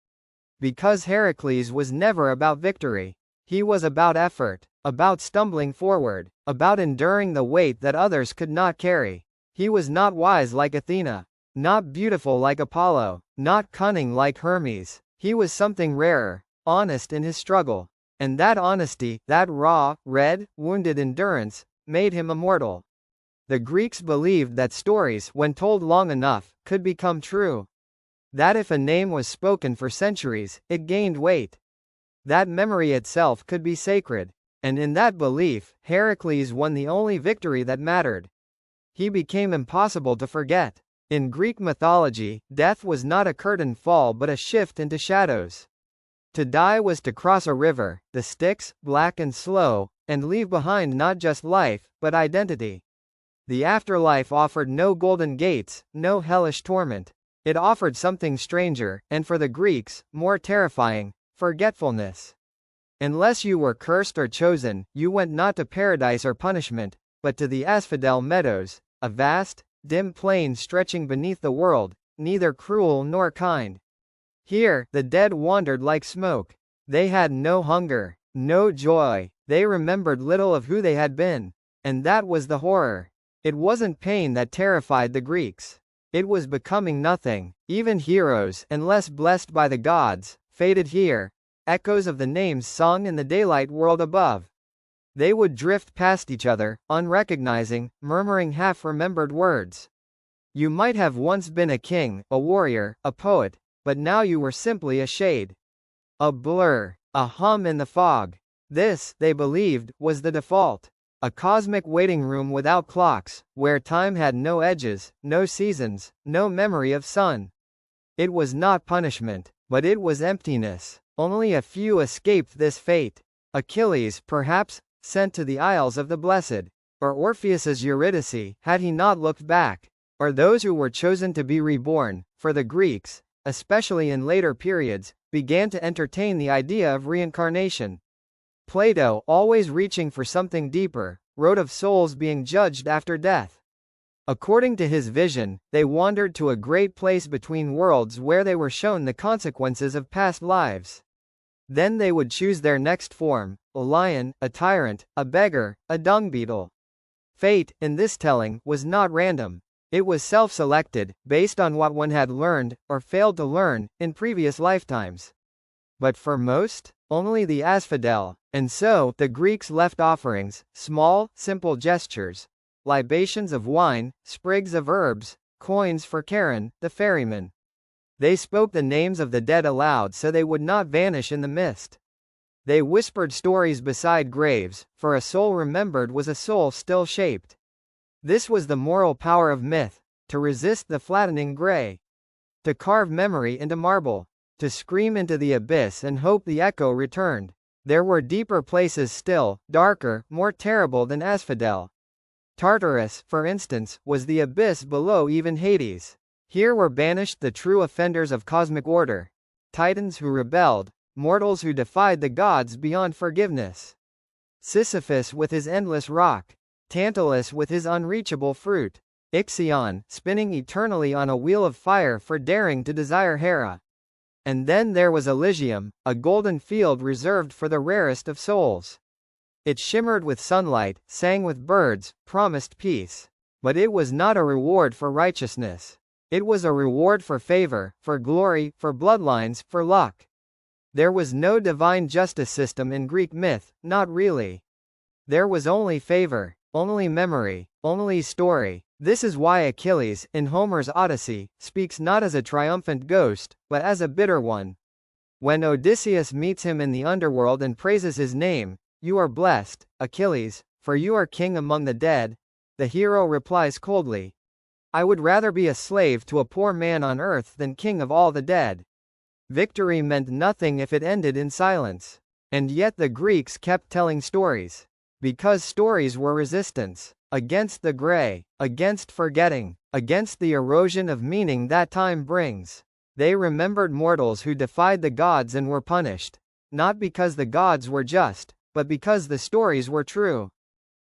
Because Heracles was never about victory. He was about effort, about stumbling forward, about enduring the weight that others could not carry. He was not wise like Athena, not beautiful like Apollo, not cunning like Hermes. He was something rarer, honest in his struggle. And that honesty, that raw, red, wounded endurance, made him immortal. The Greeks believed that stories, when told long enough, could become true. That if a name was spoken for centuries, it gained weight. That memory itself could be sacred. And in that belief, Heracles won the only victory that mattered. He became impossible to forget. In Greek mythology, death was not a curtain fall but a shift into shadows. To die was to cross a river, the Styx, black and slow, and leave behind not just life, but identity. The afterlife offered no golden gates, no hellish torment. It offered something stranger, and for the Greeks, more terrifying: forgetfulness. Unless you were cursed or chosen, you went not to paradise or punishment, but to the asphodel meadows, a vast, dim plain stretching beneath the world, neither cruel nor kind. Here, the dead wandered like smoke. They had no hunger, no joy. They remembered little of who they had been. And that was the horror. It wasn't pain that terrified the Greeks. It was becoming nothing. Even heroes, unless blessed by the gods, faded here, echoes of the names sung in the daylight world above. They would drift past each other, unrecognizing, murmuring half-remembered words. You might have once been a king, a warrior, a poet, but now you were simply a shade. A blur, a hum in the fog. This, they believed, was the default. A cosmic waiting room without clocks, where time had no edges, no seasons, no memory of sun. It was not punishment, but it was emptiness. Only a few escaped this fate. Achilles, perhaps, sent to the Isles of the Blessed. Or Orpheus's Eurydice, had he not looked back. Or those who were chosen to be reborn, for the Greeks, especially in later periods, began to entertain the idea of reincarnation. Plato, always reaching for something deeper, wrote of souls being judged after death. According to his vision, they wandered to a great place between worlds where they were shown the consequences of past lives. Then they would choose their next form: a lion, a tyrant, a beggar, a dung beetle. Fate, in this telling, was not random. It was self-selected, based on what one had learned, or failed to learn, in previous lifetimes. But for most, only the asphodel, and so, the Greeks left offerings, small, simple gestures, libations of wine, sprigs of herbs, coins for Charon, the ferryman. They spoke the names of the dead aloud so they would not vanish in the mist. They whispered stories beside graves, for a soul remembered was a soul still shaped. This was the moral power of myth: to resist the flattening gray, to carve memory into marble, to scream into the abyss and hope the echo returned. There were deeper places still, darker, more terrible than asphodel. Tartarus, for instance, was the abyss below even Hades. Here were banished the true offenders of cosmic order, titans who rebelled, mortals who defied the gods beyond forgiveness. Sisyphus with his endless rock, Tantalus with his unreachable fruit, Ixion, spinning eternally on a wheel of fire for daring to desire Hera. And then there was Elysium, a golden field reserved for the rarest of souls. It shimmered with sunlight, sang with birds, promised peace. But it was not a reward for righteousness. It was a reward for favor, for glory, for bloodlines, for luck. There was no divine justice system in Greek myth, not really. There was only favor, only memory, only story. This is why Achilles, in Homer's Odyssey, speaks not as a triumphant ghost, but as a bitter one. When Odysseus meets him in the underworld and praises his name, "You are blessed, Achilles, for you are king among the dead," the hero replies coldly, "I would rather be a slave to a poor man on earth than king of all the dead." Victory meant nothing if it ended in silence. And yet the Greeks kept telling stories. Because stories were resistance. Against the gray. Against forgetting. Against the erosion of meaning that time brings. They remembered mortals who defied the gods and were punished. Not because the gods were just, but because the stories were true.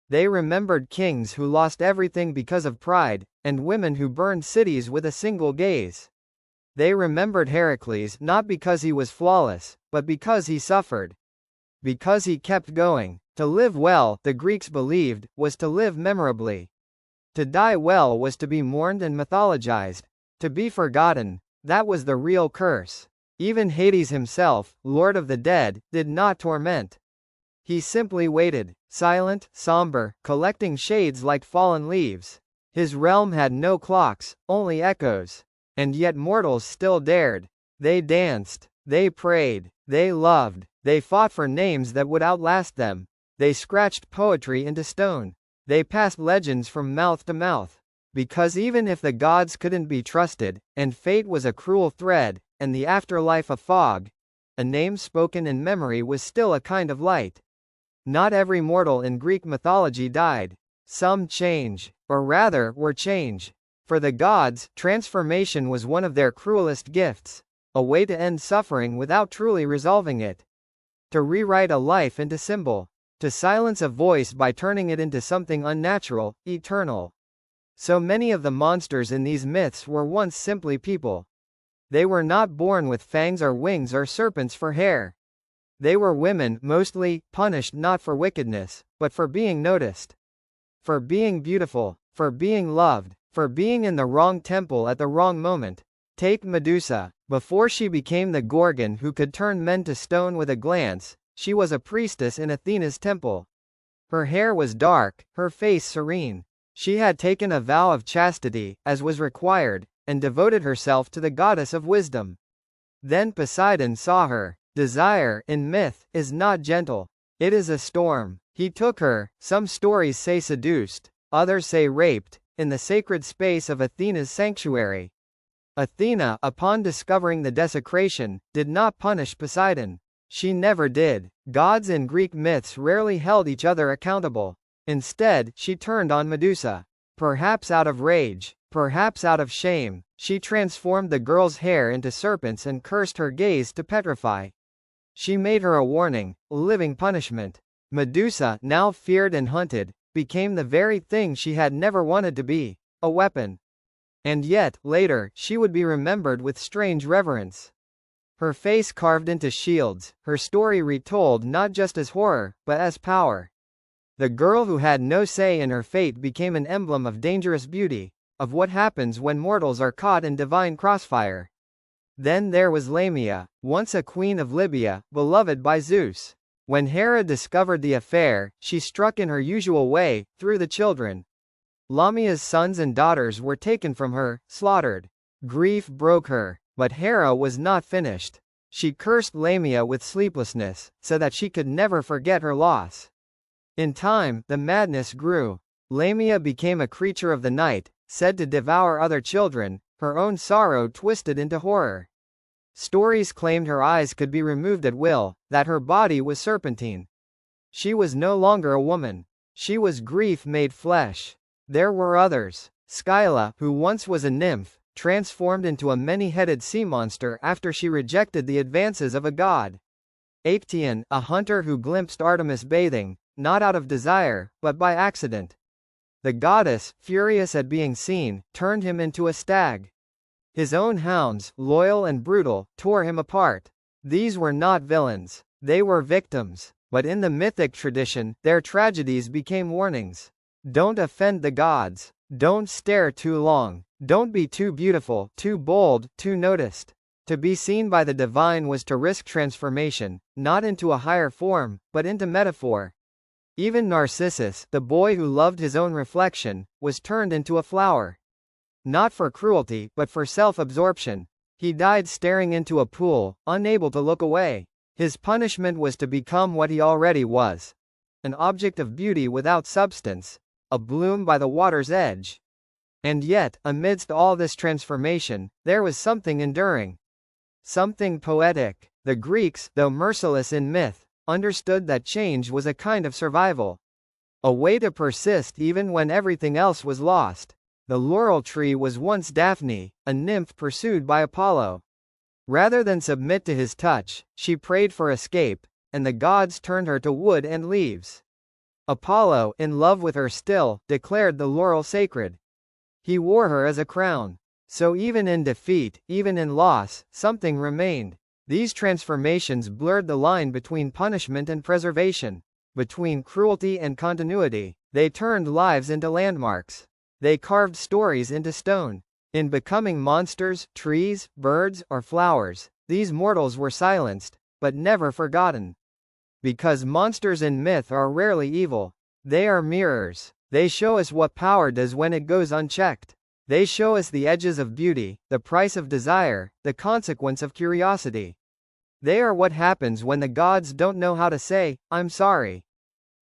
They remembered kings who lost everything because of pride, and women who burned cities with a single gaze. They remembered Heracles not because he was flawless, but because he suffered. Because he kept going. To live well, the Greeks believed, was to live memorably. To die well was to be mourned and mythologized. To be forgotten, that was the real curse. Even Hades himself, Lord of the Dead, did not torment. He simply waited, silent, somber, collecting shades like fallen leaves. His realm had no clocks, only echoes. And yet mortals still dared. They danced. They prayed. They loved. They fought for names that would outlast them. They scratched poetry into stone. They passed legends from mouth to mouth. Because even if the gods couldn't be trusted, and fate was a cruel thread, and the afterlife a fog, a name spoken in memory was still a kind of light. Not every mortal in Greek mythology died. Some change, or rather, were change. For the gods, transformation was one of their cruelest gifts, a way to end suffering without truly resolving it. To rewrite a life into symbol. To silence a voice by turning it into something unnatural, eternal. So many of the monsters in these myths were once simply people. They were not born with fangs or wings or serpents for hair. They were women, mostly, punished not for wickedness, but for being noticed. For being beautiful, for being loved, for being in the wrong temple at the wrong moment. Take Medusa. Before she became the Gorgon who could turn men to stone with a glance, she was a priestess in Athena's temple. Her hair was dark, her face serene. She had taken a vow of chastity, as was required, and devoted herself to the goddess of wisdom. Then Poseidon saw her. Desire, in myth, is not gentle. It is a storm. He took her, some stories say seduced, others say raped, in the sacred space of Athena's sanctuary. Athena, upon discovering the desecration, did not punish Poseidon. She never did. Gods in Greek myths rarely held each other accountable. Instead, she turned on Medusa. Perhaps out of rage, perhaps out of shame, she transformed the girl's hair into serpents and cursed her gaze to petrify. She made her a warning, a living punishment. Medusa, now feared and hunted, became the very thing she had never wanted to be, a weapon. And yet, later, she would be remembered with strange reverence. Her face carved into shields, her story retold not just as horror, but as power. The girl who had no say in her fate became an emblem of dangerous beauty, of what happens when mortals are caught in divine crossfire. Then there was Lamia, once a queen of Libya, beloved by Zeus. When Hera discovered the affair, she struck in her usual way, through the children. Lamia's sons and daughters were taken from her, slaughtered. Grief broke her, but Hera was not finished. She cursed Lamia with sleeplessness, so that she could never forget her loss. In time, the madness grew. Lamia became a creature of the night, said to devour other children, her own sorrow twisted into horror. Stories claimed her eyes could be removed at will, that her body was serpentine. She was no longer a woman. She was grief made flesh. There were others. Scylla, who once was a nymph, transformed into a many-headed sea monster after she rejected the advances of a god. Aeption, a hunter who glimpsed Artemis bathing, not out of desire, but by accident. The goddess, furious at being seen, turned him into a stag. His own hounds, loyal and brutal, tore him apart. These were not villains. They were victims. But in the mythic tradition, their tragedies became warnings. Don't offend the gods. Don't stare too long. Don't be too beautiful, too bold, too noticed. To be seen by the divine was to risk transformation, not into a higher form, but into metaphor. Even Narcissus, the boy who loved his own reflection, was turned into a flower. Not for cruelty, but for self-absorption. He died staring into a pool, unable to look away. His punishment was to become what he already was. An object of beauty without substance. A bloom by the water's edge. And yet, amidst all this transformation, there was something enduring. Something poetic. The Greeks, though merciless in myth, understood that change was a kind of survival. A way to persist even when everything else was lost. The laurel tree was once Daphne, a nymph pursued by Apollo. Rather than submit to his touch, she prayed for escape, and the gods turned her to wood and leaves. Apollo, in love with her still, declared the laurel sacred. He wore her as a crown. So even in defeat, even in loss, something remained. These transformations blurred the line between punishment and preservation, between cruelty and continuity. They turned lives into landmarks. They carved stories into stone. In becoming monsters, trees, birds, or flowers, these mortals were silenced, but never forgotten. Because monsters in myth are rarely evil. They are mirrors. They show us what power does when it goes unchecked. They show us the edges of beauty, the price of desire, the consequence of curiosity. They are what happens when the gods don't know how to say, "I'm sorry."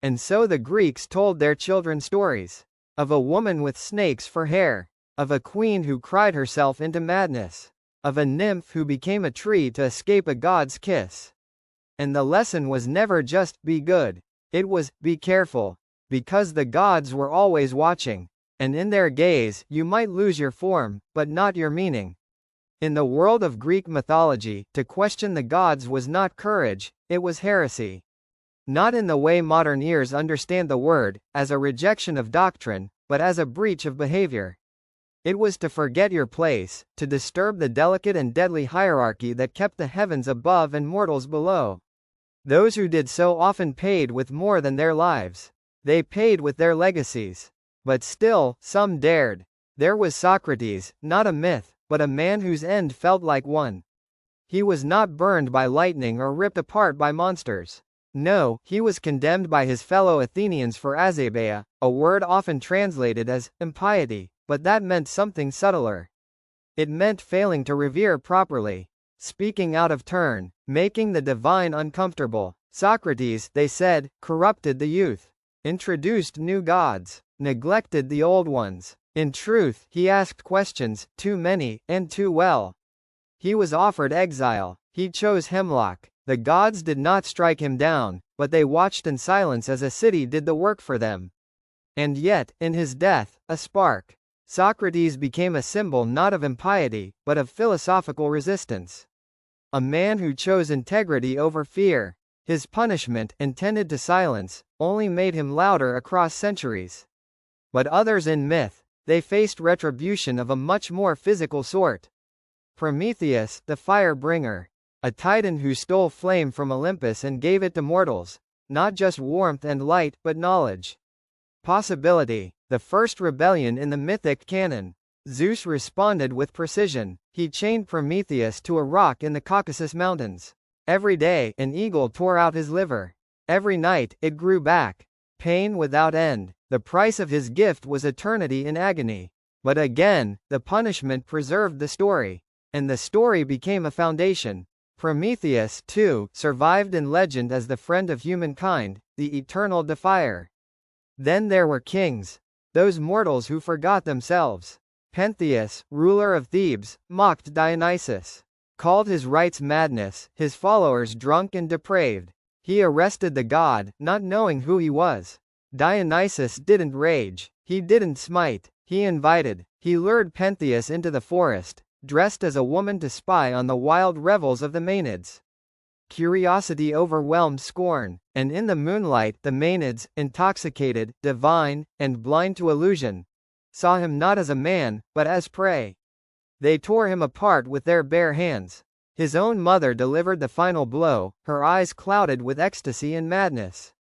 And so the Greeks told their children stories. Of a woman with snakes for hair. Of a queen who cried herself into madness. Of a nymph who became a tree to escape a god's kiss. And the lesson was never just, be good. It was, be careful. Because the gods were always watching. And in their gaze, you might lose your form, but not your meaning. In the world of Greek mythology, to question the gods was not courage, it was heresy. Not in the way modern ears understand the word, as a rejection of doctrine, but as a breach of behavior. It was to forget your place, to disturb the delicate and deadly hierarchy that kept the heavens above and mortals below. Those who did so often paid with more than their lives. They paid with their legacies. But still, some dared. There was Socrates, not a myth, but a man whose end felt like one. He was not burned by lightning or ripped apart by monsters. No, he was condemned by his fellow Athenians for azabeia, a word often translated as impiety, but that meant something subtler. It meant failing to revere properly, speaking out of turn, making the divine uncomfortable. Socrates, they said, corrupted the youth, introduced new gods, neglected the old ones. In truth, he asked questions, too many, and too well. He was offered exile. He chose hemlock. The gods did not strike him down, but they watched in silence as a city did the work for them. And yet, in his death, a spark. Socrates became a symbol not of impiety, but of philosophical resistance. A man who chose integrity over fear. His punishment, intended to silence, only made him louder across centuries. But others in myth, they faced retribution of a much more physical sort. Prometheus, the fire bringer. a titan who stole flame from Olympus and gave it to mortals. Not just warmth and light, but knowledge. Possibility. The first rebellion in the mythic canon. Zeus responded with precision. He chained Prometheus to a rock in the Caucasus Mountains. Every day, an eagle tore out his liver. Every night, it grew back. Pain without end. The price of his gift was eternity in agony. But again, the punishment preserved the story. And the story became a foundation. Prometheus, too, survived in legend as the friend of humankind, the eternal defier. Then there were kings. Those mortals who forgot themselves. Pentheus, ruler of Thebes, mocked Dionysus. Called his rites madness, his followers drunk and depraved. He arrested the god, not knowing who he was. Dionysus didn't rage. He didn't smite. He invited. He lured Pentheus into the forest, dressed as a woman to spy on the wild revels of the Maenads. Curiosity overwhelmed scorn, and in the moonlight the Maenads, intoxicated, divine, and blind to illusion, saw him not as a man, but as prey. They tore him apart with their bare hands. His own mother delivered the final blow, her eyes clouded with ecstasy and madness.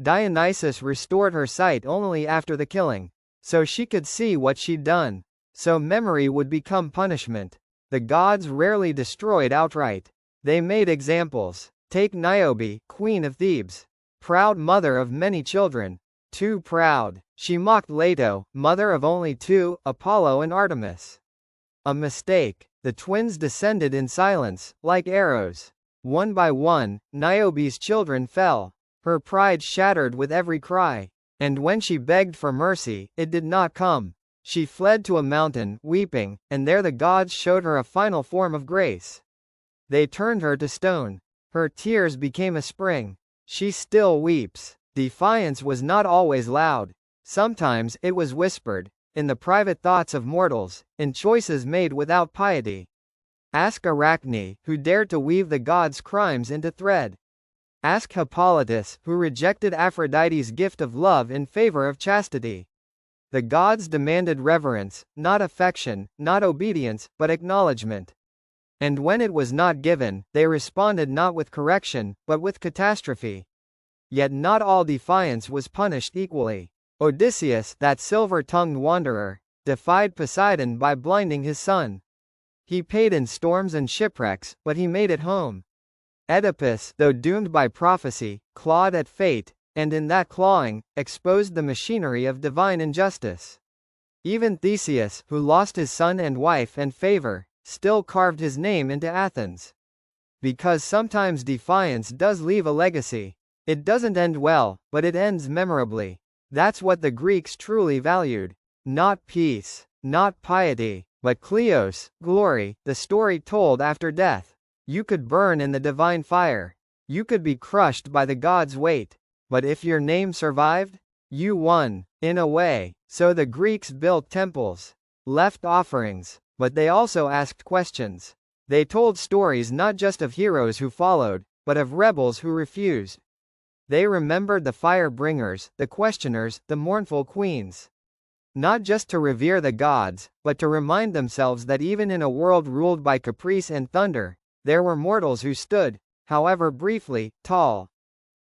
Dionysus restored her sight only after the killing, so she could see what she'd done. So memory would become punishment. The gods rarely destroyed outright. They made examples. Take Niobe, queen of Thebes. Proud mother of many children. Too proud. She mocked Leto, mother of only two, Apollo and Artemis. A mistake. The twins descended in silence, like arrows. One by one, Niobe's children fell. Her pride shattered with every cry. And when she begged for mercy, it did not come. She fled to a mountain, weeping, and there the gods showed her a final form of grace. They turned her to stone. Her tears became a spring. She still weeps. Defiance was not always loud. Sometimes it was whispered, in the private thoughts of mortals, in choices made without piety. Ask Arachne, who dared to weave the gods' crimes into thread. Ask Hippolytus, who rejected Aphrodite's gift of love in favor of chastity. The gods demanded reverence, not affection, not obedience, but acknowledgement. And when it was not given, they responded not with correction, but with catastrophe. Yet not all defiance was punished equally. Odysseus, that silver-tongued wanderer, defied Poseidon by blinding his son. He paid in storms and shipwrecks, but he made it home. Oedipus, though doomed by prophecy, clawed at fate, and in that clawing, exposed the machinery of divine injustice. Even Theseus, who lost his son and wife and favor, still carved his name into Athens. Because sometimes defiance does leave a legacy. It doesn't end well, but it ends memorably. That's what the Greeks truly valued. Not peace, not piety, but kleos, glory, the story told after death. You could burn in the divine fire. You could be crushed by the gods' weight. But if your name survived, you won, in a way. So the Greeks built temples, left offerings, but they also asked questions. They told stories not just of heroes who followed, but of rebels who refused. They remembered the fire-bringers, the questioners, the mournful queens. Not just to revere the gods, but to remind themselves that even in a world ruled by caprice and thunder, there were mortals who stood, however briefly, tall.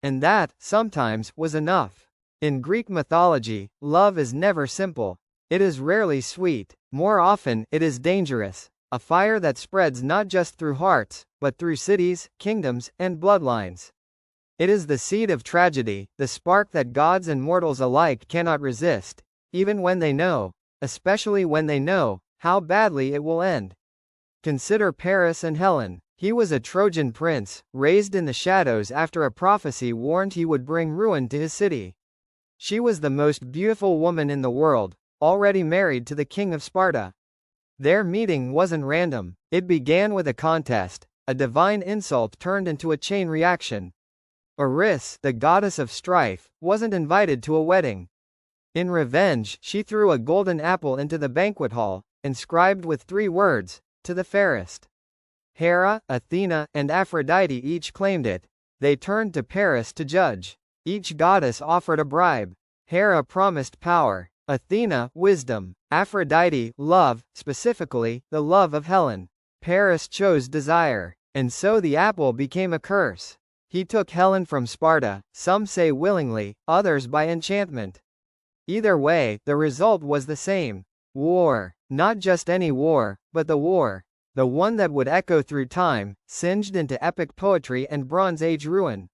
And that, sometimes, was enough. In Greek mythology, love is never simple. It is rarely sweet. More often, it is dangerous. A fire that spreads not just through hearts, but through cities, kingdoms, and bloodlines. It is the seed of tragedy, the spark that gods and mortals alike cannot resist, even when they know, especially when they know, how badly it will end. Consider Paris and Helen. He was a Trojan prince, raised in the shadows after a prophecy warned he would bring ruin to his city. She was the most beautiful woman in the world, already married to the king of Sparta. Their meeting wasn't random. It began with a contest. A divine insult turned into a chain reaction. Eris, the goddess of strife, wasn't invited to a wedding. In revenge, she threw a golden apple into the banquet hall, inscribed with 3 words, "To the fairest." Hera, Athena, and Aphrodite each claimed it. They turned to Paris to judge. Each goddess offered a bribe. Hera promised power. Athena, wisdom. Aphrodite, love, specifically, the love of Helen. Paris chose desire. And so the apple became a curse. He took Helen from Sparta, some say willingly, others by enchantment. Either way, the result was the same. War. Not just any war, but the war. The one that would echo through time, singed into epic poetry and Bronze Age ruin.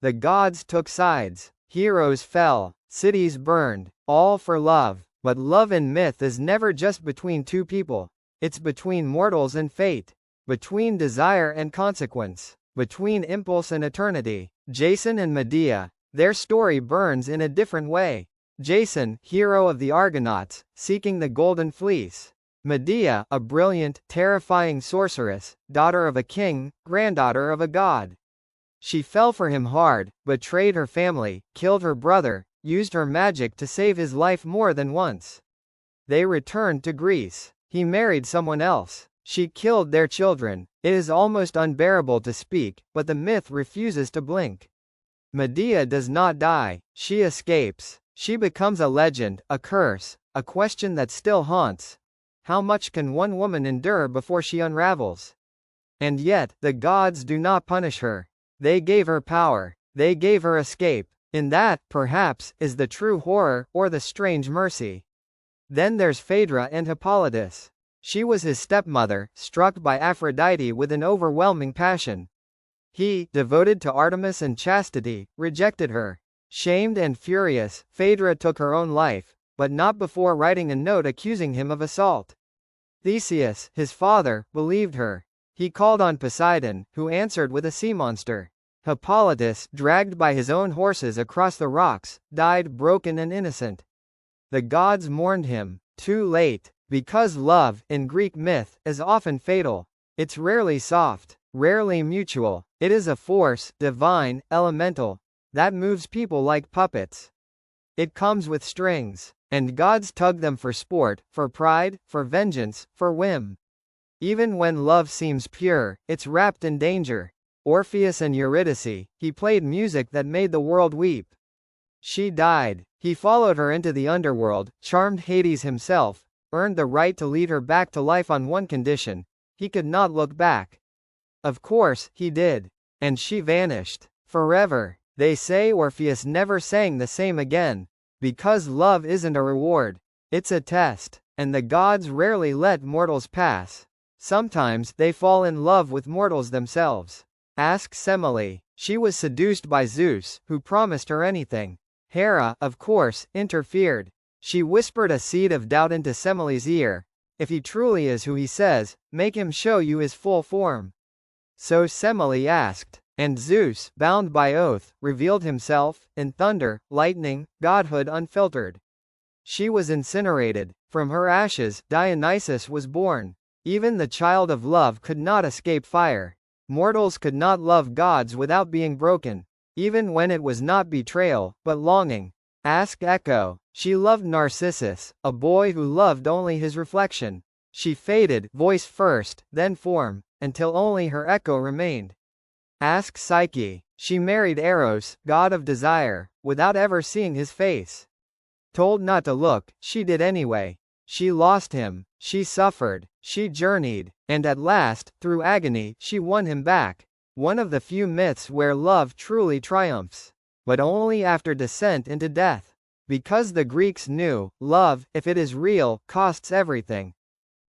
The gods took sides. Heroes fell. Cities burned. All for love. But love in myth is never just between two people. It's between mortals and fate. Between desire and consequence. Between impulse and eternity. Jason and Medea. Their story burns in a different way. Jason, hero of the Argonauts, seeking the Golden Fleece. Medea, a brilliant, terrifying sorceress, daughter of a king, granddaughter of a god. She fell for him hard, betrayed her family, killed her brother, used her magic to save his life more than once. They returned to Greece. He married someone else. She killed their children. It is almost unbearable to speak, but the myth refuses to blink. Medea does not die. She escapes. She becomes a legend, a curse, a question that still haunts. How much can one woman endure before she unravels? And yet, the gods do not punish her. They gave her power. They gave her escape. In that, perhaps, is the true horror, or the strange mercy. Then there's Phaedra and Hippolytus. She was his stepmother, struck by Aphrodite with an overwhelming passion. He, devoted to Artemis and chastity, rejected her. Shamed and furious, Phaedra took her own life, but not before writing a note accusing him of assault. Theseus, his father, believed her. He called on Poseidon, who answered with a sea monster. Hippolytus, dragged by his own horses across the rocks, died broken and innocent. The gods mourned him. Too late. Because love, in Greek myth, is often fatal. It's rarely soft, rarely mutual. It is a force, divine, elemental, that moves people like puppets. It comes with strings, and gods tug them for sport, for pride, for vengeance, for whim. Even when love seems pure, it's wrapped in danger. Orpheus and Eurydice, he played music that made the world weep. She died. He followed her into the underworld, charmed Hades himself, earned the right to lead her back to life on one condition: he could not look back. Of course, he did. And she vanished. Forever. They say Orpheus never sang the same again. Because love isn't a reward. It's a test. And the gods rarely let mortals pass. Sometimes, they fall in love with mortals themselves. Ask Semele. She was seduced by Zeus, who promised her anything. Hera, of course, interfered. She whispered a seed of doubt into Semele's ear. If he truly is who he says, make him show you his full form. So Semele asked. And Zeus, bound by oath, revealed himself, in thunder, lightning, godhood unfiltered. She was incinerated. From her ashes, Dionysus was born. Even the child of love could not escape fire. Mortals could not love gods without being broken. Even when it was not betrayal, but longing. Ask Echo. She loved Narcissus, a boy who loved only his reflection. She faded, voice first, then form, until only her echo remained. Ask Psyche. She married Eros, god of desire, without ever seeing his face. Told not to look, she did anyway. She lost him. She suffered. She journeyed. And at last, through agony, she won him back. One of the few myths where love truly triumphs. But only after descent into death. Because the Greeks knew, love, if it is real, costs everything.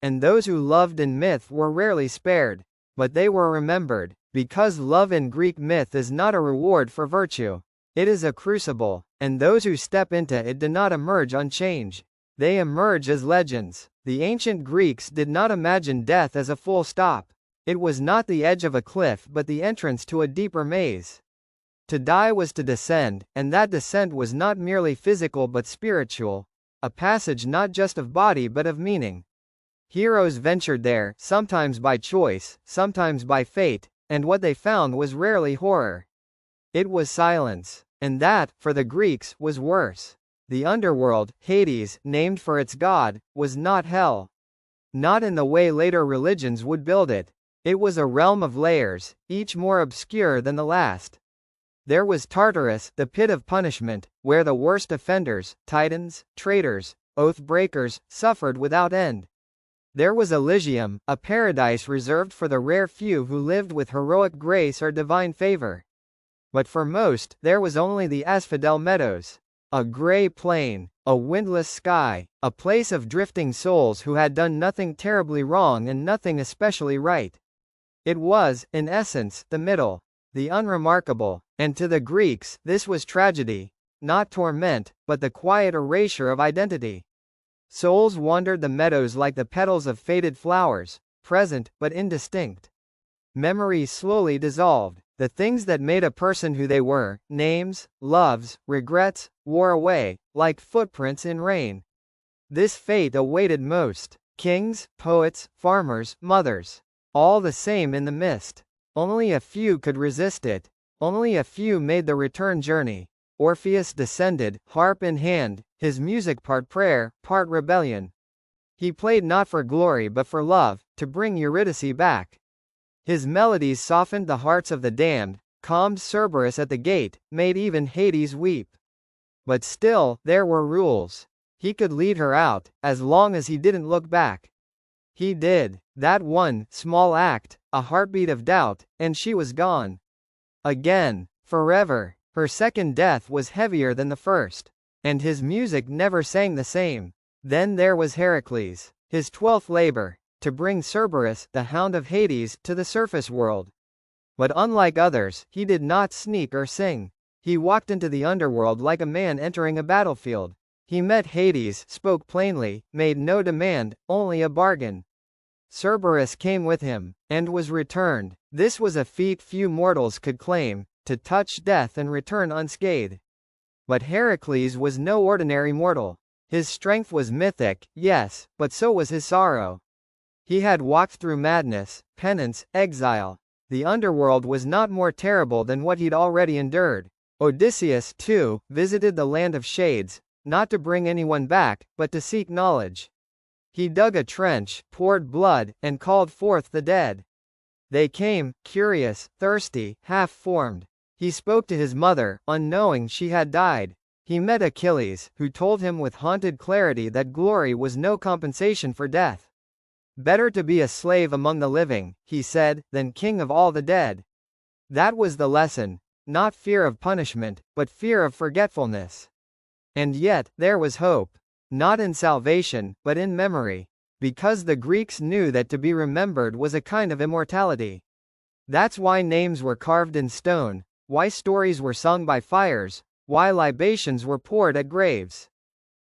And those who loved in myth were rarely spared. But they were remembered. Because love in Greek myth is not a reward for virtue. It is a crucible, and those who step into it do not emerge unchanged. They emerge as legends. The ancient Greeks did not imagine death as a full stop. It was not the edge of a cliff but the entrance to a deeper maze. To die was to descend, and that descent was not merely physical but spiritual, a passage not just of body but of meaning. Heroes ventured there, sometimes by choice, sometimes by fate, and what they found was rarely horror. It was silence. And that, for the Greeks, was worse. The underworld, Hades, named for its god, was not hell. Not in the way later religions would build it. It was a realm of layers, each more obscure than the last. There was Tartarus, the pit of punishment, where the worst offenders, titans, traitors, oath breakers, suffered without end. There was Elysium, a paradise reserved for the rare few who lived with heroic grace or divine favor. But for most, there was only the asphodel meadows. A gray plain, a windless sky, a place of drifting souls who had done nothing terribly wrong and nothing especially right. It was, in essence, the middle, the unremarkable, and to the Greeks, this was tragedy, not torment, but the quiet erasure of identity. Souls wandered the meadows like the petals of faded flowers, present, but indistinct. Memory slowly dissolved. The things that made a person who they were, names, loves, regrets, wore away, like footprints in rain. This fate awaited most kings, poets, farmers, mothers. All the same in the mist. Only a few could resist it. Only a few made the return journey. Orpheus descended, harp in hand, his music part prayer, part rebellion. He played not for glory but for love, to bring Eurydice back. His melodies softened the hearts of the damned, calmed Cerberus at the gate, made even Hades weep. But still, there were rules. He could lead her out, as long as he didn't look back. He did. That one, small act, a heartbeat of doubt, and she was gone. Again. Forever. Her second death was heavier than the first. And his music never sang the same. Then there was Heracles. His 12th labor. To bring Cerberus, the hound of Hades, to the surface world. But unlike others, he did not sneak or sing. He walked into the underworld like a man entering a battlefield. He met Hades, spoke plainly, made no demand, only a bargain. Cerberus came with him, and was returned. This was a feat few mortals could claim, to touch death and return unscathed. But Heracles was no ordinary mortal. His strength was mythic, yes, but so was his sorrow. He had walked through madness, penance, exile. The underworld was not more terrible than what he'd already endured. Odysseus, too, visited the land of shades, not to bring anyone back, but to seek knowledge. He dug a trench, poured blood, and called forth the dead. They came, curious, thirsty, half-formed. He spoke to his mother, unknowing she had died. He met Achilles, who told him with haunted clarity that glory was no compensation for death. Better to be a slave among the living, he said, than king of all the dead. That was the lesson. Not fear of punishment, but fear of forgetfulness. And yet, there was hope. Not in salvation, but in memory. Because the Greeks knew that to be remembered was a kind of immortality. That's why names were carved in stone, why stories were sung by fires, why libations were poured at graves.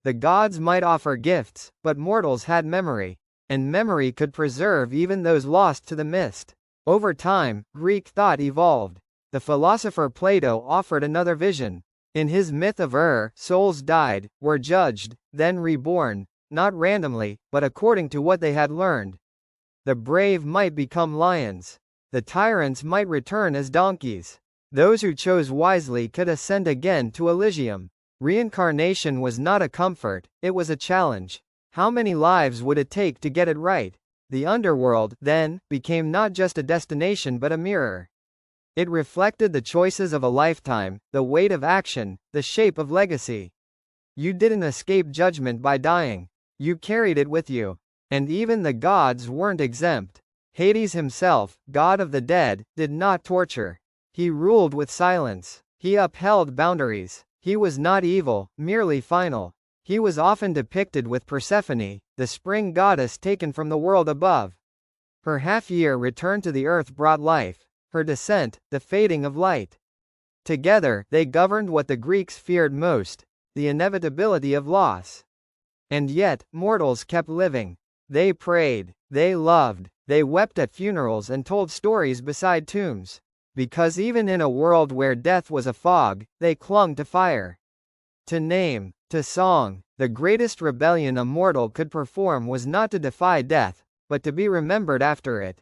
The gods might offer gifts, but mortals had memory. And memory could preserve even those lost to the mist. Over time, Greek thought evolved. The philosopher Plato offered another vision. In his myth of souls died, were judged, then reborn, not randomly, but according to what they had learned. The brave might become lions. The tyrants might return as donkeys. Those who chose wisely could ascend again to Elysium. Reincarnation was not a comfort, it was a challenge. How many lives would it take to get it right? The underworld, then, became not just a destination but a mirror. It reflected the choices of a lifetime, the weight of action, the shape of legacy. You didn't escape judgment by dying. You carried it with you. And even the gods weren't exempt. Hades himself, god of the dead, did not torture. He ruled with silence. He upheld boundaries. He was not evil, merely final. He was often depicted with Persephone, the spring goddess taken from the world above. Her half-year return to the earth brought life. Her descent, the fading of light. Together, they governed what the Greeks feared most, the inevitability of loss. And yet, mortals kept living. They prayed, they loved, they wept at funerals and told stories beside tombs. Because even in a world where death was a fog, they clung to fire. To name, to song, the greatest rebellion a mortal could perform was not to defy death, but to be remembered after it.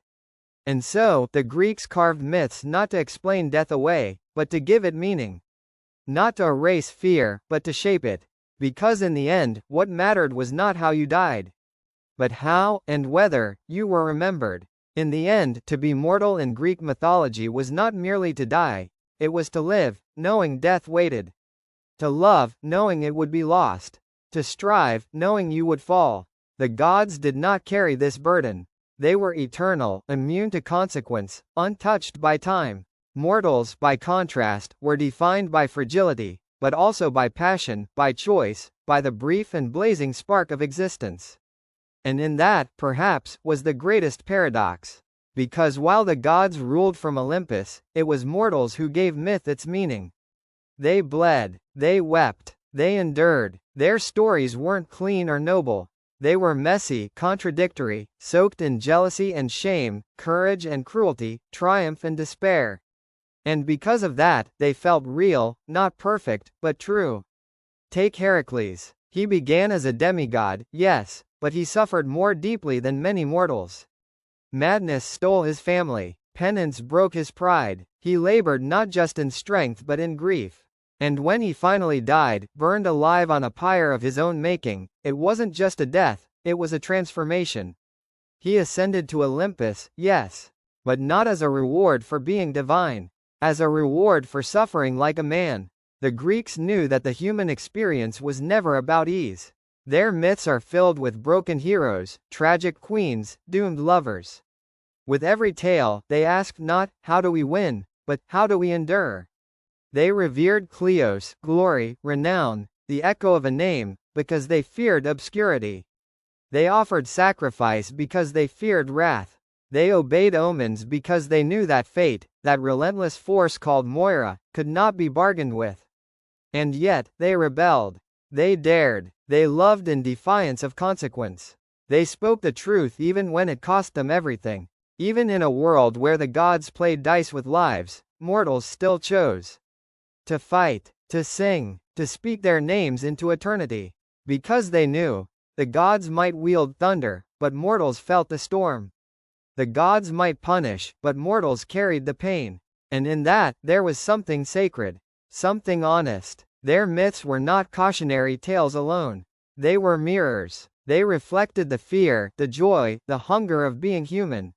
And so, the Greeks carved myths not to explain death away, but to give it meaning. Not to erase fear, but to shape it. Because in the end, what mattered was not how you died, but how, and whether, you were remembered. In the end, to be mortal in Greek mythology was not merely to die, it was to live, knowing death waited. To love, knowing it would be lost. To strive, knowing you would fall. The gods did not carry this burden. They were eternal, immune to consequence, untouched by time. Mortals, by contrast, were defined by fragility, but also by passion, by choice, by the brief and blazing spark of existence. And in that, perhaps, was the greatest paradox. Because while the gods ruled from Olympus, it was mortals who gave myth its meaning. They bled, they wept, they endured. Their stories weren't clean or noble. They were messy, contradictory, soaked in jealousy and shame, courage and cruelty, triumph and despair. And because of that, they felt real, not perfect, but true. Take Heracles. He began as a demigod, yes, but he suffered more deeply than many mortals. Madness stole his family. Penance broke his pride. He labored not just in strength but in grief. And when he finally died, burned alive on a pyre of his own making, it wasn't just a death, it was a transformation. He ascended to Olympus, yes. But not as a reward for being divine. As a reward for suffering like a man. The Greeks knew that the human experience was never about ease. Their myths are filled with broken heroes, tragic queens, doomed lovers. With every tale, they asked not, how do we win, but, how do we endure? They revered Kleos, glory, renown, the echo of a name, because they feared obscurity. They offered sacrifice because they feared wrath. They obeyed omens because they knew that fate, that relentless force called Moira, could not be bargained with. And yet, they rebelled. They dared. They loved in defiance of consequence. They spoke the truth even when it cost them everything. Even in a world where the gods played dice with lives, mortals still chose to fight, to sing, to speak their names into eternity. Because they knew, the gods might wield thunder, but mortals felt the storm. The gods might punish, but mortals carried the pain. And in that, there was something sacred. Something honest. Their myths were not cautionary tales alone. They were mirrors. They reflected the fear, the joy, the hunger of being human.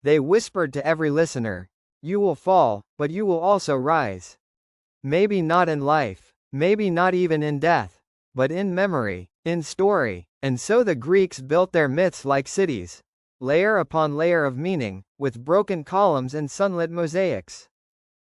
They whispered to every listener, "You will fall, but you will also rise." Maybe not in life. Maybe not even in death. But in memory. In story. And so the Greeks built their myths like cities. Layer upon layer of meaning, with broken columns and sunlit mosaics.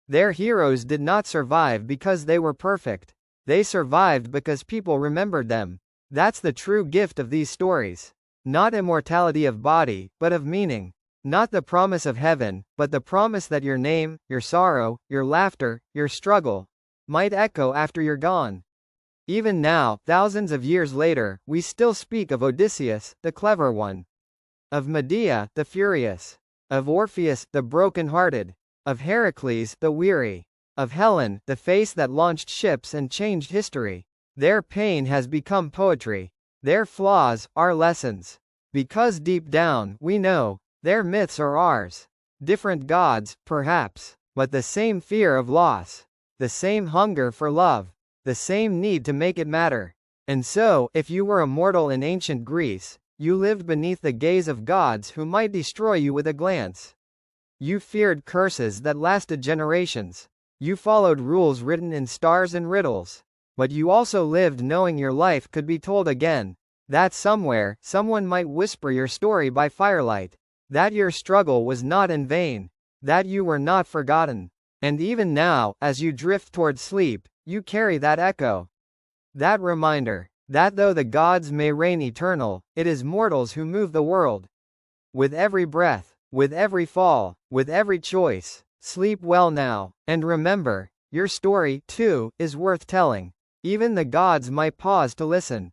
Their heroes did not survive because they were perfect. They survived because people remembered them. That's the true gift of these stories. Not immortality of body, but of meaning. Not the promise of heaven, but the promise that your name, your sorrow, your laughter, your struggle, might echo after you're gone. Even now, thousands of years later, we still speak of Odysseus, the clever one. Of Medea, the furious. Of Orpheus, the broken-hearted. Of Heracles, the weary. Of Helen, the face that launched ships and changed history. Their pain has become poetry. Their flaws, are lessons. Because deep down, we know, their myths are ours. Different gods, perhaps, but the same fear of loss. The same hunger for love. The same need to make it matter. And so, if you were a mortal in ancient Greece, you lived beneath the gaze of gods who might destroy you with a glance. You feared curses that lasted generations. You followed rules written in stars and riddles. But you also lived knowing your life could be told again. That somewhere, someone might whisper your story by firelight. That your struggle was not in vain. That you were not forgotten. And even now, as you drift toward sleep, you carry that echo. That reminder. That though the gods may reign eternal, it is mortals who move the world. With every breath, with every fall, with every choice, sleep well now, and remember, your story, too, is worth telling. Even the gods might pause to listen.